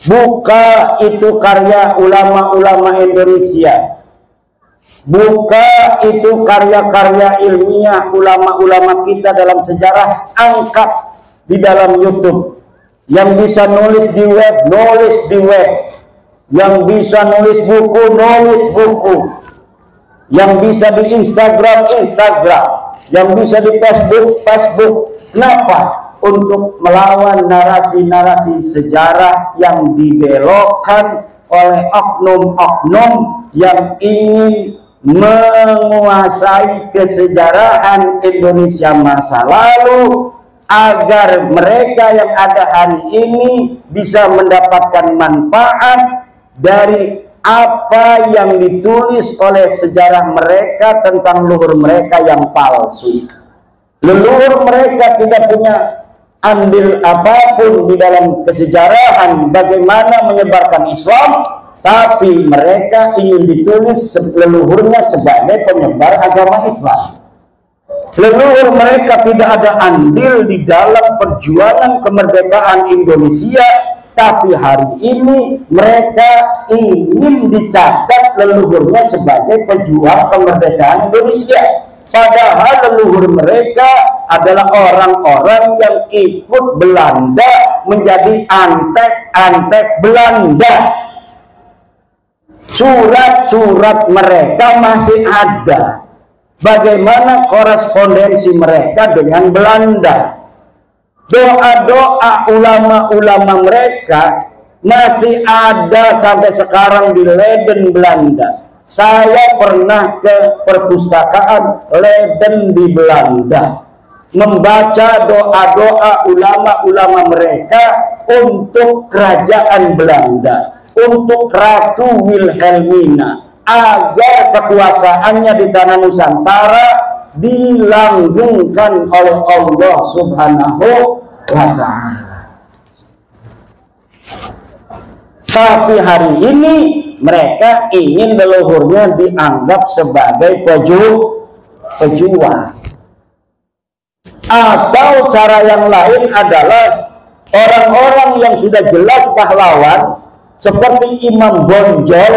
Buka itu karya ulama-ulama Indonesia. Buka itu karya-karya ilmiah ulama-ulama kita dalam sejarah, angkat di dalam YouTube. Yang bisa nulis di web, nulis di web. Yang bisa nulis buku, nulis buku. Yang bisa di Instagram, Instagram. Yang bisa di Facebook, Facebook. Kenapa? Untuk melawan narasi-narasi sejarah yang dibelokkan oleh oknum-oknum yang ingin menguasai kesejarahan Indonesia masa lalu, agar mereka yang ada hari ini bisa mendapatkan manfaat dari apa yang ditulis oleh sejarah mereka tentang leluhur mereka yang palsu. Leluhur mereka tidak punya andil apapun di dalam kesejarahan bagaimana menyebarkan Islam, tapi mereka ingin ditulis leluhurnya sebagai penyebar agama Islam. Leluhur mereka tidak ada andil di dalam perjuangan kemerdekaan Indonesia, tapi hari ini mereka ingin dicatat leluhurnya sebagai pejuang kemerdekaan Indonesia. Padahal leluhur mereka adalah orang-orang yang ikut Belanda menjadi antek-antek Belanda. Surat-surat mereka masih ada. Bagaimana korespondensi mereka dengan Belanda? Doa-doa ulama-ulama mereka masih ada sampai sekarang di Leiden, Belanda. Saya pernah ke perpustakaan Leiden di Belanda, membaca doa-doa ulama-ulama mereka untuk kerajaan Belanda, untuk Ratu Wilhelmina, agar kekuasaannya di tanah Nusantara dilanggengkan oleh Allah Subhanahu wa Ta'ala. Tapi hari ini mereka ingin leluhurnya dianggap sebagai pejuang. Atau cara yang lain adalah orang-orang yang sudah jelas pahlawan seperti Imam Bonjol,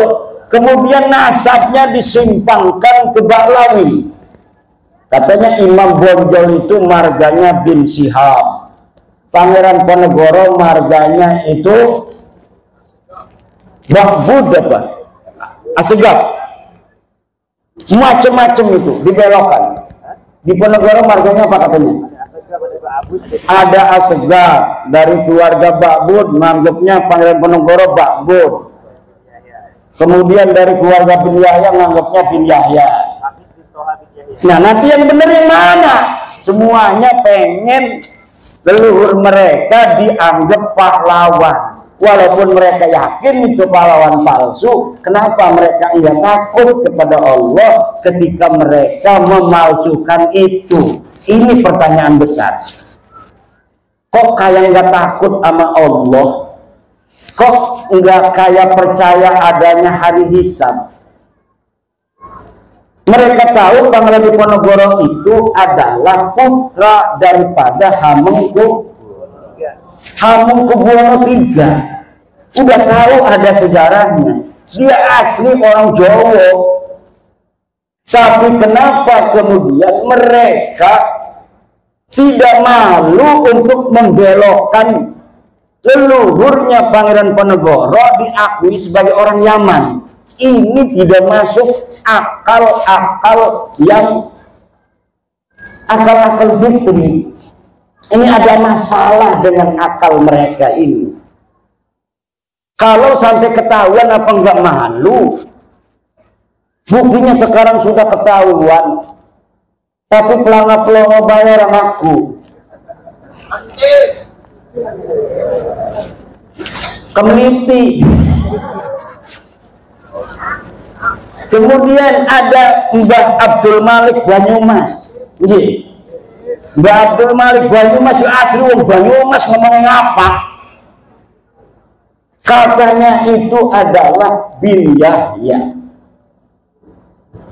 kemudian nasabnya disimpangkan ke Baklawi. Katanya Imam Bonjol itu marganya bin Syihab, Pangeran Ponegoro marganya itu Bakbud apa? Asegaf. Macam-macam itu dibelokkan. Di Ponegoro marganya apa katanya? Ada Asegaf, dari keluarga Bakbud menganggapnya Pangeran Ponegoro Bakbud. Kemudian dari keluarga bin Yahya menganggapnya bin Yahya. Nah, nanti yang benar yang mana? Semuanya pengen leluhur mereka dianggap pahlawan, walaupun mereka yakin itu pahlawan palsu. Kenapa mereka tidak takut kepada Allah ketika mereka memalsukan itu? Ini pertanyaan besar. Kok kayak nggak takut sama Allah? Kok nggak kayak percaya adanya hari hisab? Mereka tahu Pangeran Diponegoro itu adalah putra daripada Hamengkubuwono III. Udah tahu ada sejarahnya. Dia asli orang Jawa. Tapi kenapa kemudian mereka tidak malu untuk membelokkan leluhurnya Pangeran Ponegoro diakui sebagai orang Yaman? Ini tidak masuk akal-akal fitri. Ini ada masalah dengan akal mereka ini. Kalau sampai ketahuan apa enggak malu? Buktinya sekarang sudah ketahuan, tapi pelangga-pelongo bayar aku. Kemeliti. Kemudian ada Mbah Abdul Malik Banyumas. Mbah Abdul Malik Banyumas asli wong Banyumas, ngomongin apa? Katanya itu adalah bin Yahya.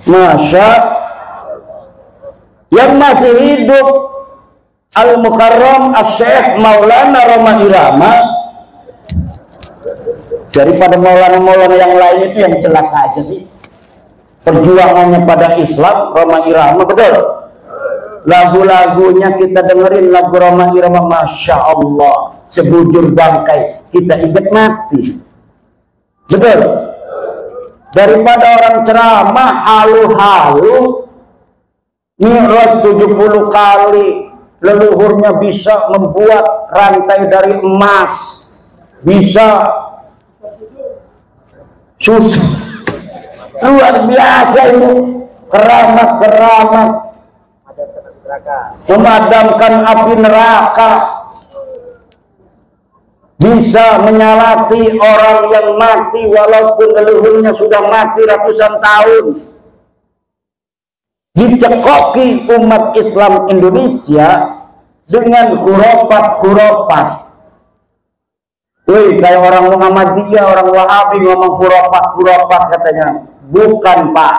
Masya, yang masih hidup Al-Mukarram As-Syekh Maulana Roma Irama. Daripada Maulana-Maulana yang lain itu yang jelas saja sih perjuangannya pada Islam. Roma Irama, betul. Lagu-lagunya kita dengerin, lagu Roma Irama, Masya Allah, sebujur bangkai kita ingat mati, betul. Daripada orang ceramah halu-halu Mi'raj 70 kali, leluhurnya bisa membuat rantai dari emas, bisa susah, luar biasa ini keramat-keramat, memadamkan api neraka, bisa menyalati orang yang mati walaupun leluhurnya sudah mati ratusan tahun. Dicekoki umat Islam Indonesia dengan khurafat-khurafat. Wih, kayak orang Muhammadiyah, orang Wahabi ngomong khurafat-khurafat katanya. Bukan, Pak.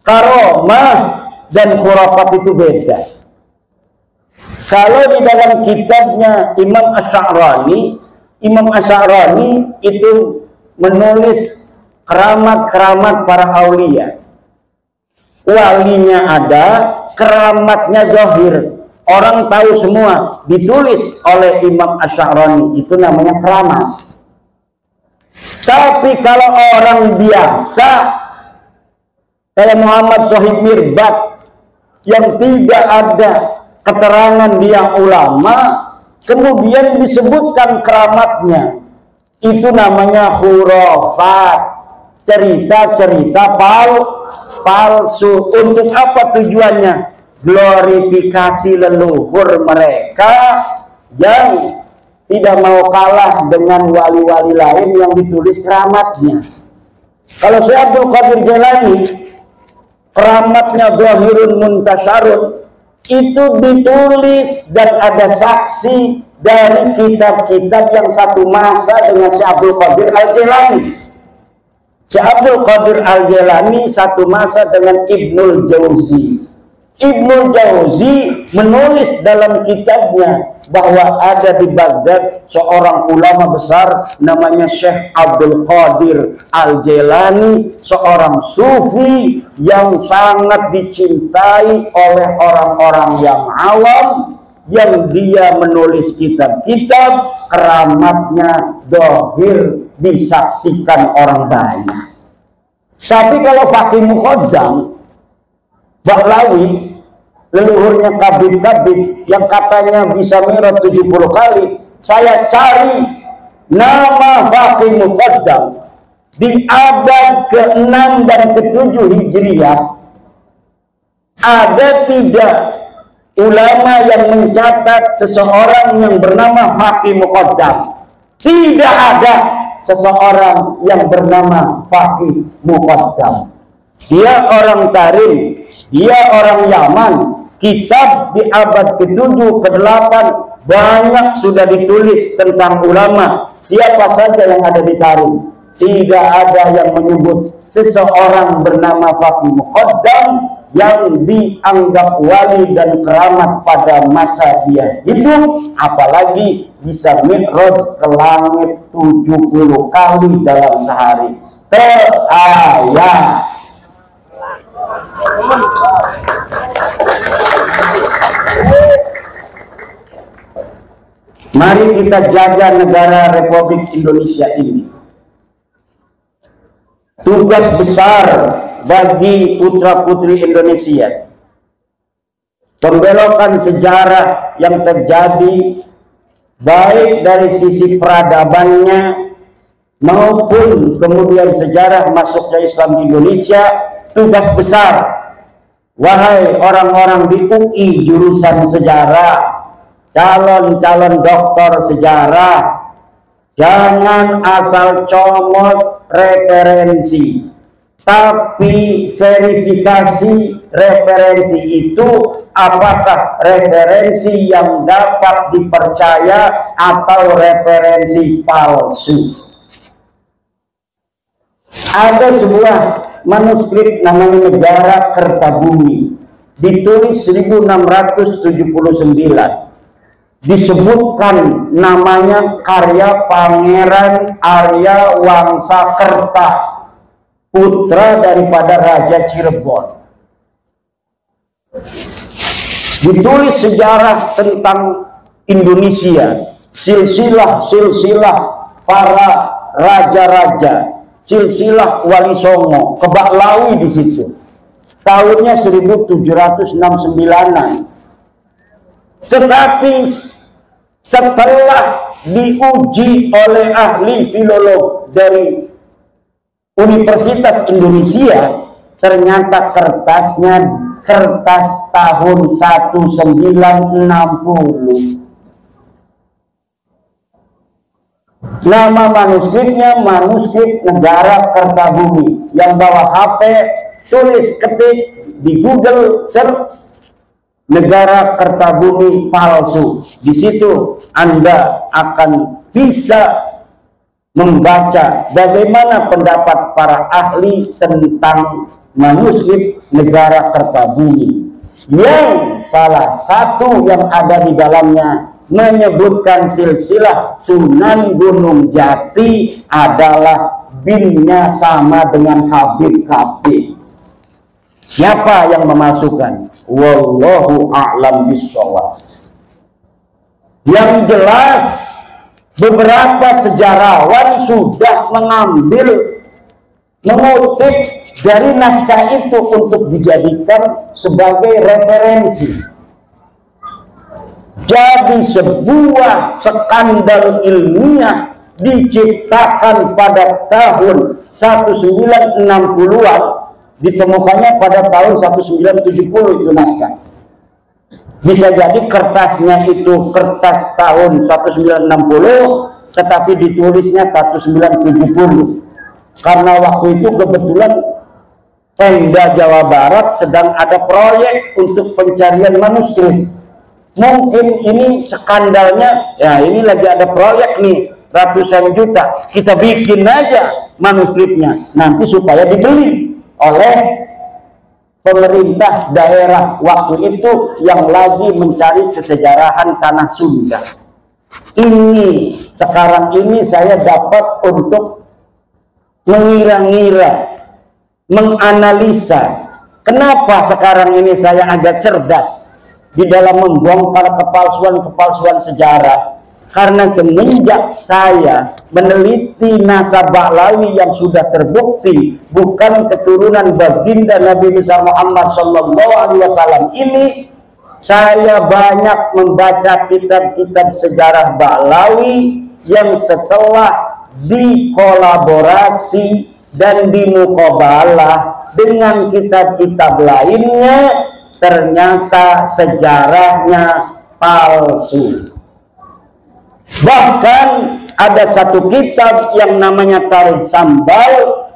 Karomah dan khurafat itu beda. Kalau di dalam kitabnya Imam Asy'arani itu menulis keramat-keramat para aulia. Walinya ada, keramatnya zahir, orang tahu semua, ditulis oleh Imam Asy'arani, itu namanya keramat. Tapi kalau orang biasa kayak Muhammad Shahid Mirbad yang tidak ada keterangan dia ulama, kemudian disebutkan keramatnya, itu namanya khurafat, cerita-cerita palsu. Untuk apa tujuannya? Glorifikasi leluhur mereka yang tidak mau kalah dengan wali-wali lain yang ditulis keramatnya. Kalau Syekh Abdul Qadir Jailani, keramatnya zahirun muntasyarun, itu ditulis dan ada saksi dari kitab-kitab yang satu masa dengan Syekh Abdul Qadir Al-Jailani. Syekh Abdul Qadir Al-Jailani satu masa dengan Ibnul Jauzi. Ibnul Jauzi menulis dalam kitabnya bahwa ada di Baghdad seorang ulama besar namanya Syekh Abdul Qadir Al-Jailani, seorang sufi yang sangat dicintai oleh orang-orang yang awam, yang dia menulis kitab-kitab keramatnya zahir disaksikan orang banyak. Tapi kalau Faqih Muqaddam Bahlawi, leluhurnya Kabid-Kabid yang katanya bisa mi'raj 70 kali, saya cari nama Faqih Muqaddam di abad ke-6 dan ke-7 Hijriah, ada tidak ulama yang mencatat seseorang yang bernama Faqih Muqaddam? Tidak ada seseorang yang bernama Faqih Muqaddam. Dia orang Tarim, dia orang Yaman. Kitab di abad ke-7, ke-8 banyak sudah ditulis tentang ulama. Siapa saja yang ada di Tarim, tidak ada yang menyebut seseorang bernama Faqih Muqaddam yang dianggap wali dan keramat pada masa dia hidup, apalagi bisa mi'raj ke langit 70 kali dalam sehari. Terayat. Mari kita jaga negara Republik Indonesia ini. Tugas besar bagi putra-putri Indonesia, pembelokan sejarah yang terjadi baik dari sisi peradabannya maupun kemudian sejarah masuknya Islam di Indonesia. Tugas besar, wahai orang-orang di UI jurusan sejarah, calon-calon doktor sejarah, jangan asal comot referensi, tapi verifikasi referensi itu apakah referensi yang dapat dipercaya atau referensi palsu. Ada sebuah manuskrip namanya Negara Kertabumi, ditulis 1679. Disebutkan namanya karya Pangeran Arya Wangsakerta, putra daripada Raja Cirebon. Ditulis sejarah tentang Indonesia, silsilah para raja-raja, silsilah Wali Songo, Kebaklawi di situ. Tahunnya 1769-an. Tetapi setelah diuji oleh ahli filolog dari Universitas Indonesia, ternyata kertasnya kertas tahun 1960. Nama manuskripnya manuskrip Negara Kertabumi. Yang bawa HP, tulis, ketik di Google, search Negara Kertabumi palsu. Di situ Anda akan bisa membaca bagaimana pendapat para ahli tentang manuskrip Negara Kertabumi, yang salah satu yang ada di dalamnya menyebutkan silsilah Sunan Gunung Jati adalah binnya sama dengan Habib Kabir. Siapa yang memasukkan? Wallahu a'lam bishawab. Yang jelas beberapa sejarawan sudah mengutip dari naskah itu untuk dijadikan sebagai referensi. Jadi sebuah skandal ilmiah diciptakan pada tahun 1960-an, ditemukannya pada tahun 1970 itu naskah. Bisa jadi kertasnya itu kertas tahun 1960, tetapi ditulisnya 1970. Karena waktu itu kebetulan Pemda Jawa Barat sedang ada proyek untuk pencarian manuskrip. Mungkin ini skandalnya, ya ini lagi ada proyek nih, ratusan juta, kita bikin aja manuskripnya, nanti supaya dibeli oleh pemerintah daerah waktu itu yang lagi mencari kesejarahan tanah Sunda. Ini, sekarang ini saya dapat untuk mengira-ngira, menganalisa, kenapa sekarang ini saya agak cerdas di dalam membongkar kepalsuan-kepalsuan sejarah. Karena semenjak saya meneliti nasab Ba'lawi yang sudah terbukti bukan keturunan baginda Nabi besar Muhammad SAW ini, saya banyak membaca kitab-kitab sejarah Ba'lawi yang setelah dikolaborasi dan dimuqabalah dengan kitab-kitab lainnya, ternyata sejarahnya palsu. Bahkan ada satu kitab yang namanya Tarikh Sambal,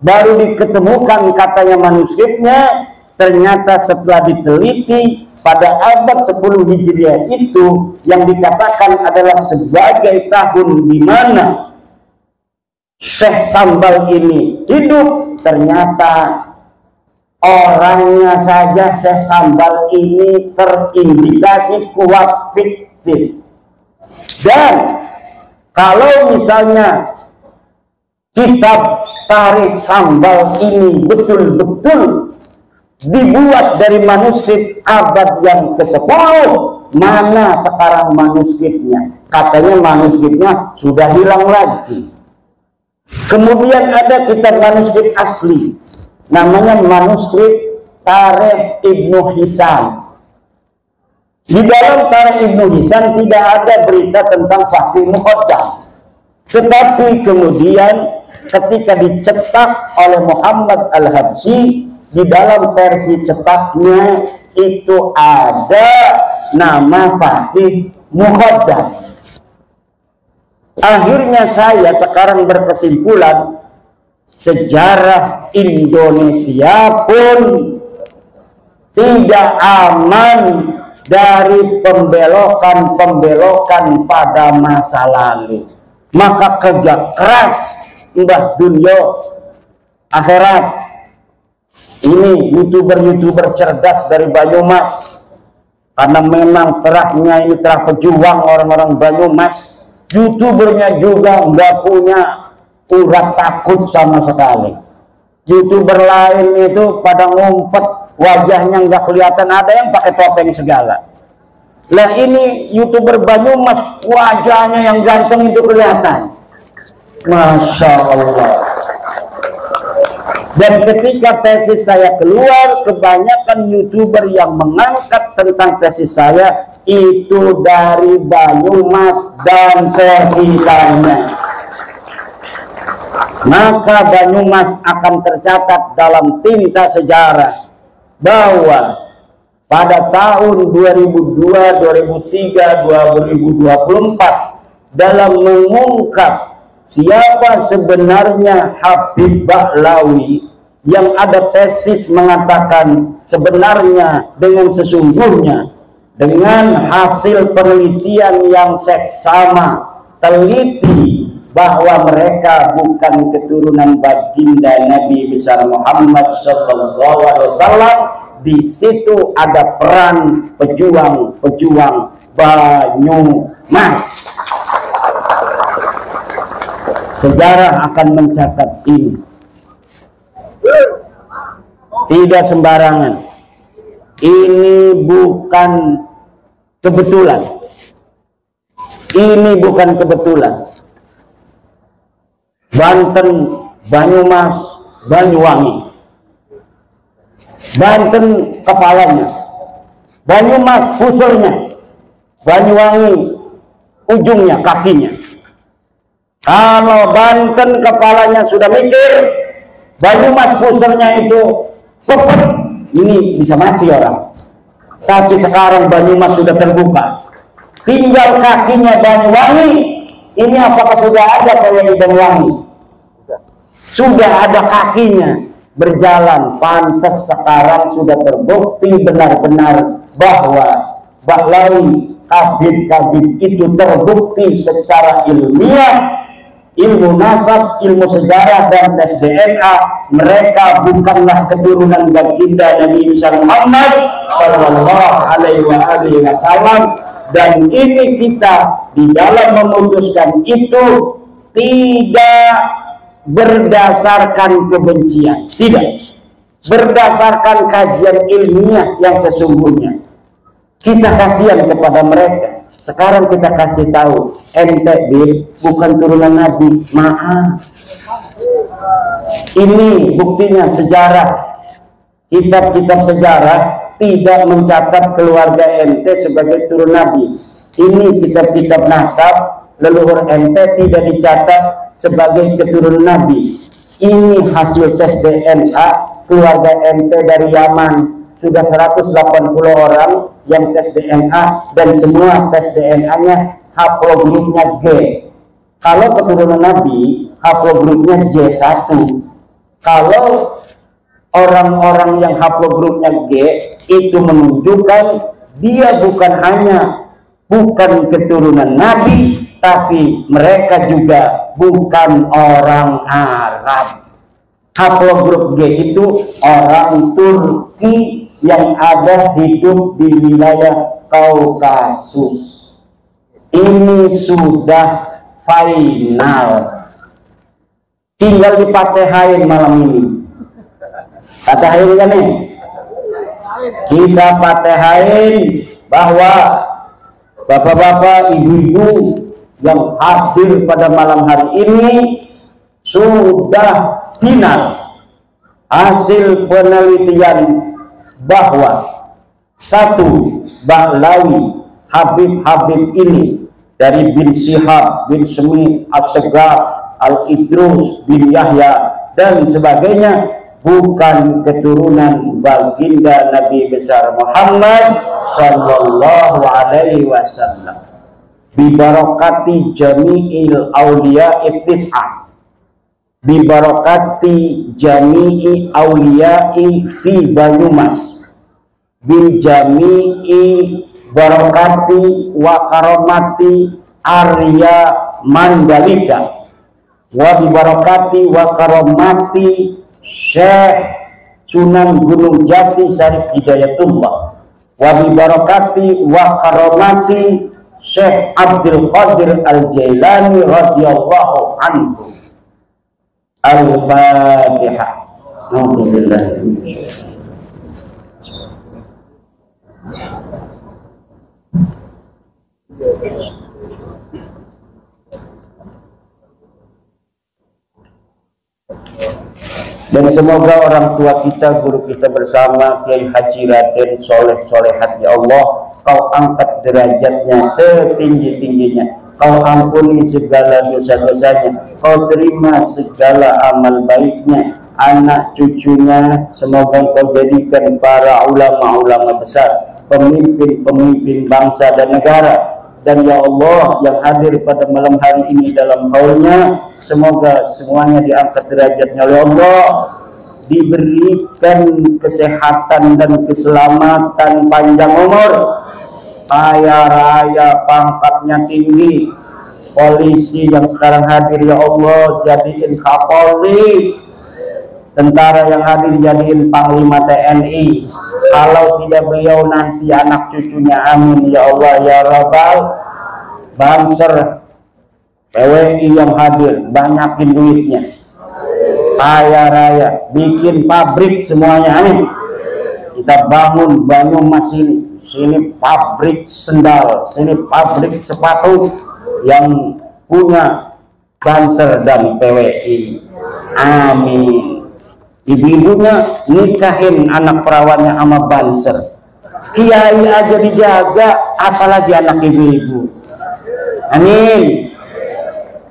baru diketemukan katanya manuskripnya, ternyata setelah diteliti pada abad 10 Hijriah itu yang dikatakan adalah sebagai tahun di mana Syekh Sambal ini hidup, ternyata orangnya saja Syekh Sambal ini terindikasi kuat fiktif. Dan kalau misalnya kitab Tarikh Sambal ini betul-betul dibuat dari manuskrip abad yang ke-10, mana sekarang manuskripnya? Katanya manuskripnya sudah hilang lagi. Kemudian ada kitab manuskrip asli, namanya manuskrip Tarikh Ibnu Hisam. Di dalam Tarikh Ibnu Hisam tidak ada berita tentang Fakih Muqaddam. Tetapi kemudian ketika dicetak oleh Muhammad Al-Habsyi, di dalam versi cetaknya itu ada nama Fakih Muqaddam. Akhirnya saya sekarang berkesimpulan, sejarah Indonesia pun tidak aman dari pembelokan-pembelokan pada masa lalu. Maka kerja keras Mbah Dunyo akhirat. Ini youtuber-youtuber cerdas dari Banyumas, karena memang terahnya ini terah pejuang orang-orang Banyumas. Youtubernya juga nggak punya urat takut sama sekali. Youtuber lain itu pada ngumpet, wajahnya nggak kelihatan, ada yang pakai topeng segala. Lah ini youtuber Banyumas, wajahnya yang ganteng itu kelihatan. Masya Allah. Dan ketika tesis saya keluar, kebanyakan youtuber yang mengangkat tentang tesis saya itu dari Banyumas dan sekitarnya. Maka Banyumas akan tercatat dalam tinta sejarah bahwa pada tahun 2002, 2003, 2024 dalam mengungkap siapa sebenarnya Habib Ba'lawi, yang ada tesis mengatakan sebenarnya dengan sesungguhnya dengan hasil penelitian yang seksama teliti bahwa mereka bukan keturunan baginda Nabi besar Muhammad SAW. Di situ ada peran pejuang-pejuang Banyumas. Sejarah akan mencatat ini. Tidak sembarangan. Ini bukan kebetulan. Ini bukan kebetulan. Banten, Banyumas, Banyuwangi. Banten kepalanya, Banyumas pusernya, Banyuwangi ujungnya, kakinya. Kalau Banten kepalanya sudah mikir, Banyumas pusernya itu cepet, ini bisa mati orang. Tapi sekarang Banyumas sudah terbuka, tinggal kakinya Banyuwangi. Ini apakah sudah ada kayak di Banyuwangi? Sudah ada kakinya berjalan. Pantas sekarang sudah terbukti benar-benar bahwa Bahlawi, Habib itu terbukti secara ilmiah, ilmu nasab, ilmu sejarah dan tes DNA, mereka bukanlah keturunan baginda Nabi Muhammad Sallallahu Alaihi Wasallam. Dan ini kita di dalam memutuskan itu tidak berdasarkan kebencian, tidak berdasarkan kajian ilmiah yang sesungguhnya. Kita kasihan kepada mereka. Sekarang kita kasih tahu, ente bukan turunan Nabi, maaf. Ini buktinya sejarah, kitab-kitab sejarah tidak mencatat keluarga ente sebagai turun Nabi. Ini kitab-kitab nasab leluhur ente tidak dicatat sebagai keturunan Nabi. Ini hasil tes DNA keluarga ente dari Yaman, sudah 180 orang yang tes DNA dan semua tes DNA-nya haplogrupnya G. Kalau keturunan Nabi haplogrupnya J1. Kalau orang-orang yang haplogrupnya G itu menunjukkan dia bukan hanya bukan keturunan Nabi, tapi mereka juga bukan orang Arab. Haplogrup G itu orang Turki yang ada hidup di wilayah Kaukasus. Ini sudah final. Tinggal dipatehain malam ini. Patehain kan nih? Kita patehain bahwa bapak-bapak, ibu-ibu yang hadir pada malam hari ini sudah final hasil penelitian bahwa satu, Bahlawi Habib ini dari bin Syihab, bin Semi, As-Segaf, Al-Idrus, bin Yahya dan sebagainya bukan keturunan baginda Nabi besar Muhammad Sallallahu Alaihi Wasallam. Bibarakati jami'il awliya ittis'ah, bibarakati jami'i awliya'i fi Banyumas, bi jami'i barakati wa karamati Arya Mandalika, wa bibarakati wa karamati Syekh Sunan Gunung Jati Syarif Hidayatullah, wa bibarakati wa karamati Syekh Abdul Qadir Al-Jailani radhiyallahu anhu. Al-Fatihah. Alhamdulillah. Dan semoga orang tua kita, guru kita bersama, Kiai Haji Raden Soleh Solehat, ya Allah, kau angkat derajatnya setinggi-tingginya, kau ampuni segala dosa-dosanya, kau terima segala amal baiknya, anak cucunya semoga kau jadikan para ulama-ulama besar, pemimpin-pemimpin bangsa dan negara. Dan ya Allah, yang hadir pada malam hari ini dalam haulnya, semoga semuanya diangkat derajatnya oleh Allah, diberikan kesehatan dan keselamatan, panjang umur, kaya raya, pangkatnya tinggi. Polisi yang sekarang hadir ya Allah jadiin Kapolri, tentara yang hadir jadiin Panglima TNI. Kalau tidak beliau nanti anak cucunya, amin ya Allah ya Rabbal. Banser PWI yang hadir banyakin duitnya, kaya raya, bikin pabrik semuanya nih. Kita bangun Banyumas ini, sini pabrik sendal, sini pabrik sepatu yang punya Banser dan PWI. Amin. Ibu-ibunya nikahin anak perawannya sama Banser. Kiai aja dijaga, apalagi anak ibu-ibu. Amin.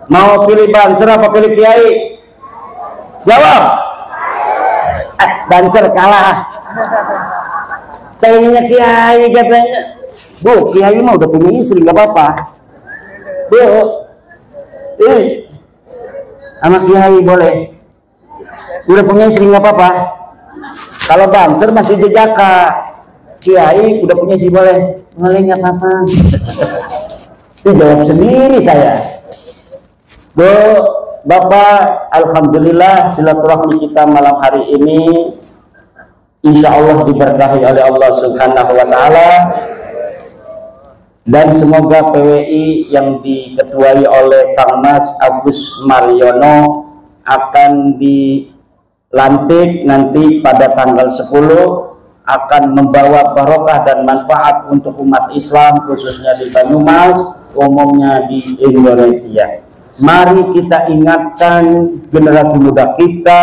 Mau pilih Banser apa pilih Kiai? Jawab. Banser kalah. Kayaknya Kiai katanya. Bu, Kiai mah udah punya istri, nggak apa-apa. Bu, sama Kiai boleh. Udah punya istri nggak apa-apa. Kalau Banser masih jejaka. Kiai udah punya istri boleh. Boleh nggak apa-apa. Itu jawab sendiri saya. Bu, Bapak, alhamdulillah silaturahmi kita malam hari ini insya Allah diberkahi oleh Allah Subhanahu wa Ta'ala, dan semoga PWI yang diketuai oleh Kang Mas Agus Mariono akan dilantik nanti pada tanggal 10, akan membawa barokah dan manfaat untuk umat Islam khususnya di Banyumas, umumnya di Indonesia. Mari kita ingatkan generasi muda kita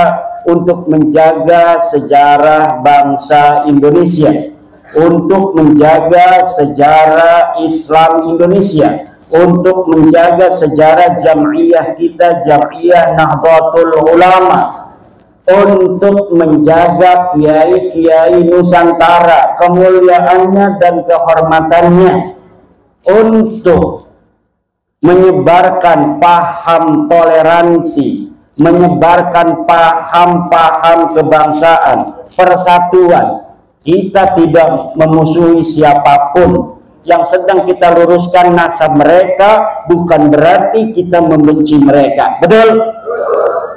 untuk menjaga sejarah bangsa Indonesia, untuk menjaga sejarah Islam Indonesia, untuk menjaga sejarah jam'iyah kita, jam'iyah Nahdlatul Ulama, untuk menjaga kiai-kiai Nusantara, kemuliaannya dan kehormatannya, untuk menyebarkan paham toleransi, menyebarkan paham-paham kebangsaan, persatuan. Kita tidak memusuhi siapapun. Yang sedang kita luruskan nasab mereka, bukan berarti kita membenci mereka. Betul?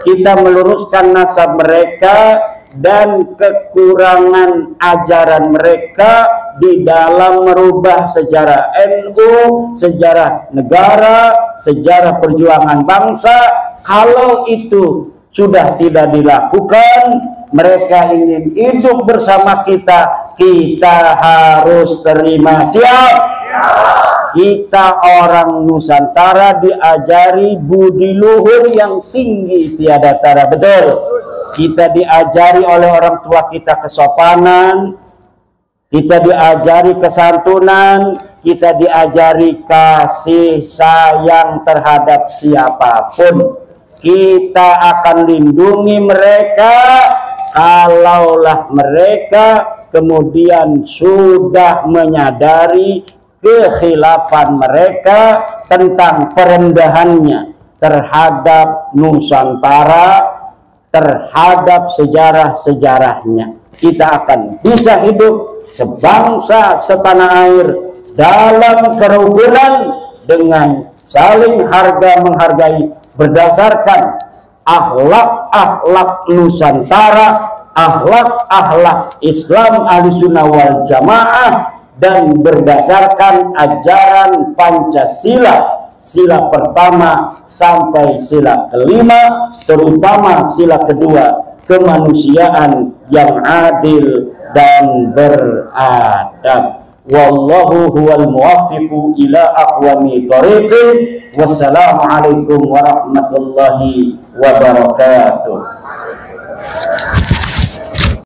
Kita meluruskan nasab mereka dan kekurangan ajaran mereka di dalam merubah sejarah NU, sejarah negara, sejarah perjuangan bangsa. Kalau itu sudah tidak dilakukan, mereka ingin hidup bersama kita, kita harus terima. Siap? Kita orang Nusantara diajari budi luhur yang tinggi tiada tara. Betul? Kita diajari oleh orang tua kita kesopanan, kita diajari kesantunan, kita diajari kasih sayang terhadap siapapun. Kita akan lindungi mereka kalaulah mereka kemudian sudah menyadari kekhilafan mereka tentang perendahannya terhadap Nusantara, terhadap sejarah-sejarahnya. Kita akan bisa hidup sebangsa setanah air dalam kerukunan dengan saling harga menghargai berdasarkan akhlak-akhlak Nusantara, akhlak-akhlak Islam Ahlussunnah wal Jamaah, dan berdasarkan ajaran Pancasila, sila pertama sampai sila kelima, terutama sila kedua, kemanusiaan yang adil dan beradab. Wallahu huwal muwaffiqu ila aqwami thoriqin. Wassalamualaikum warahmatullahi wabarakatuh.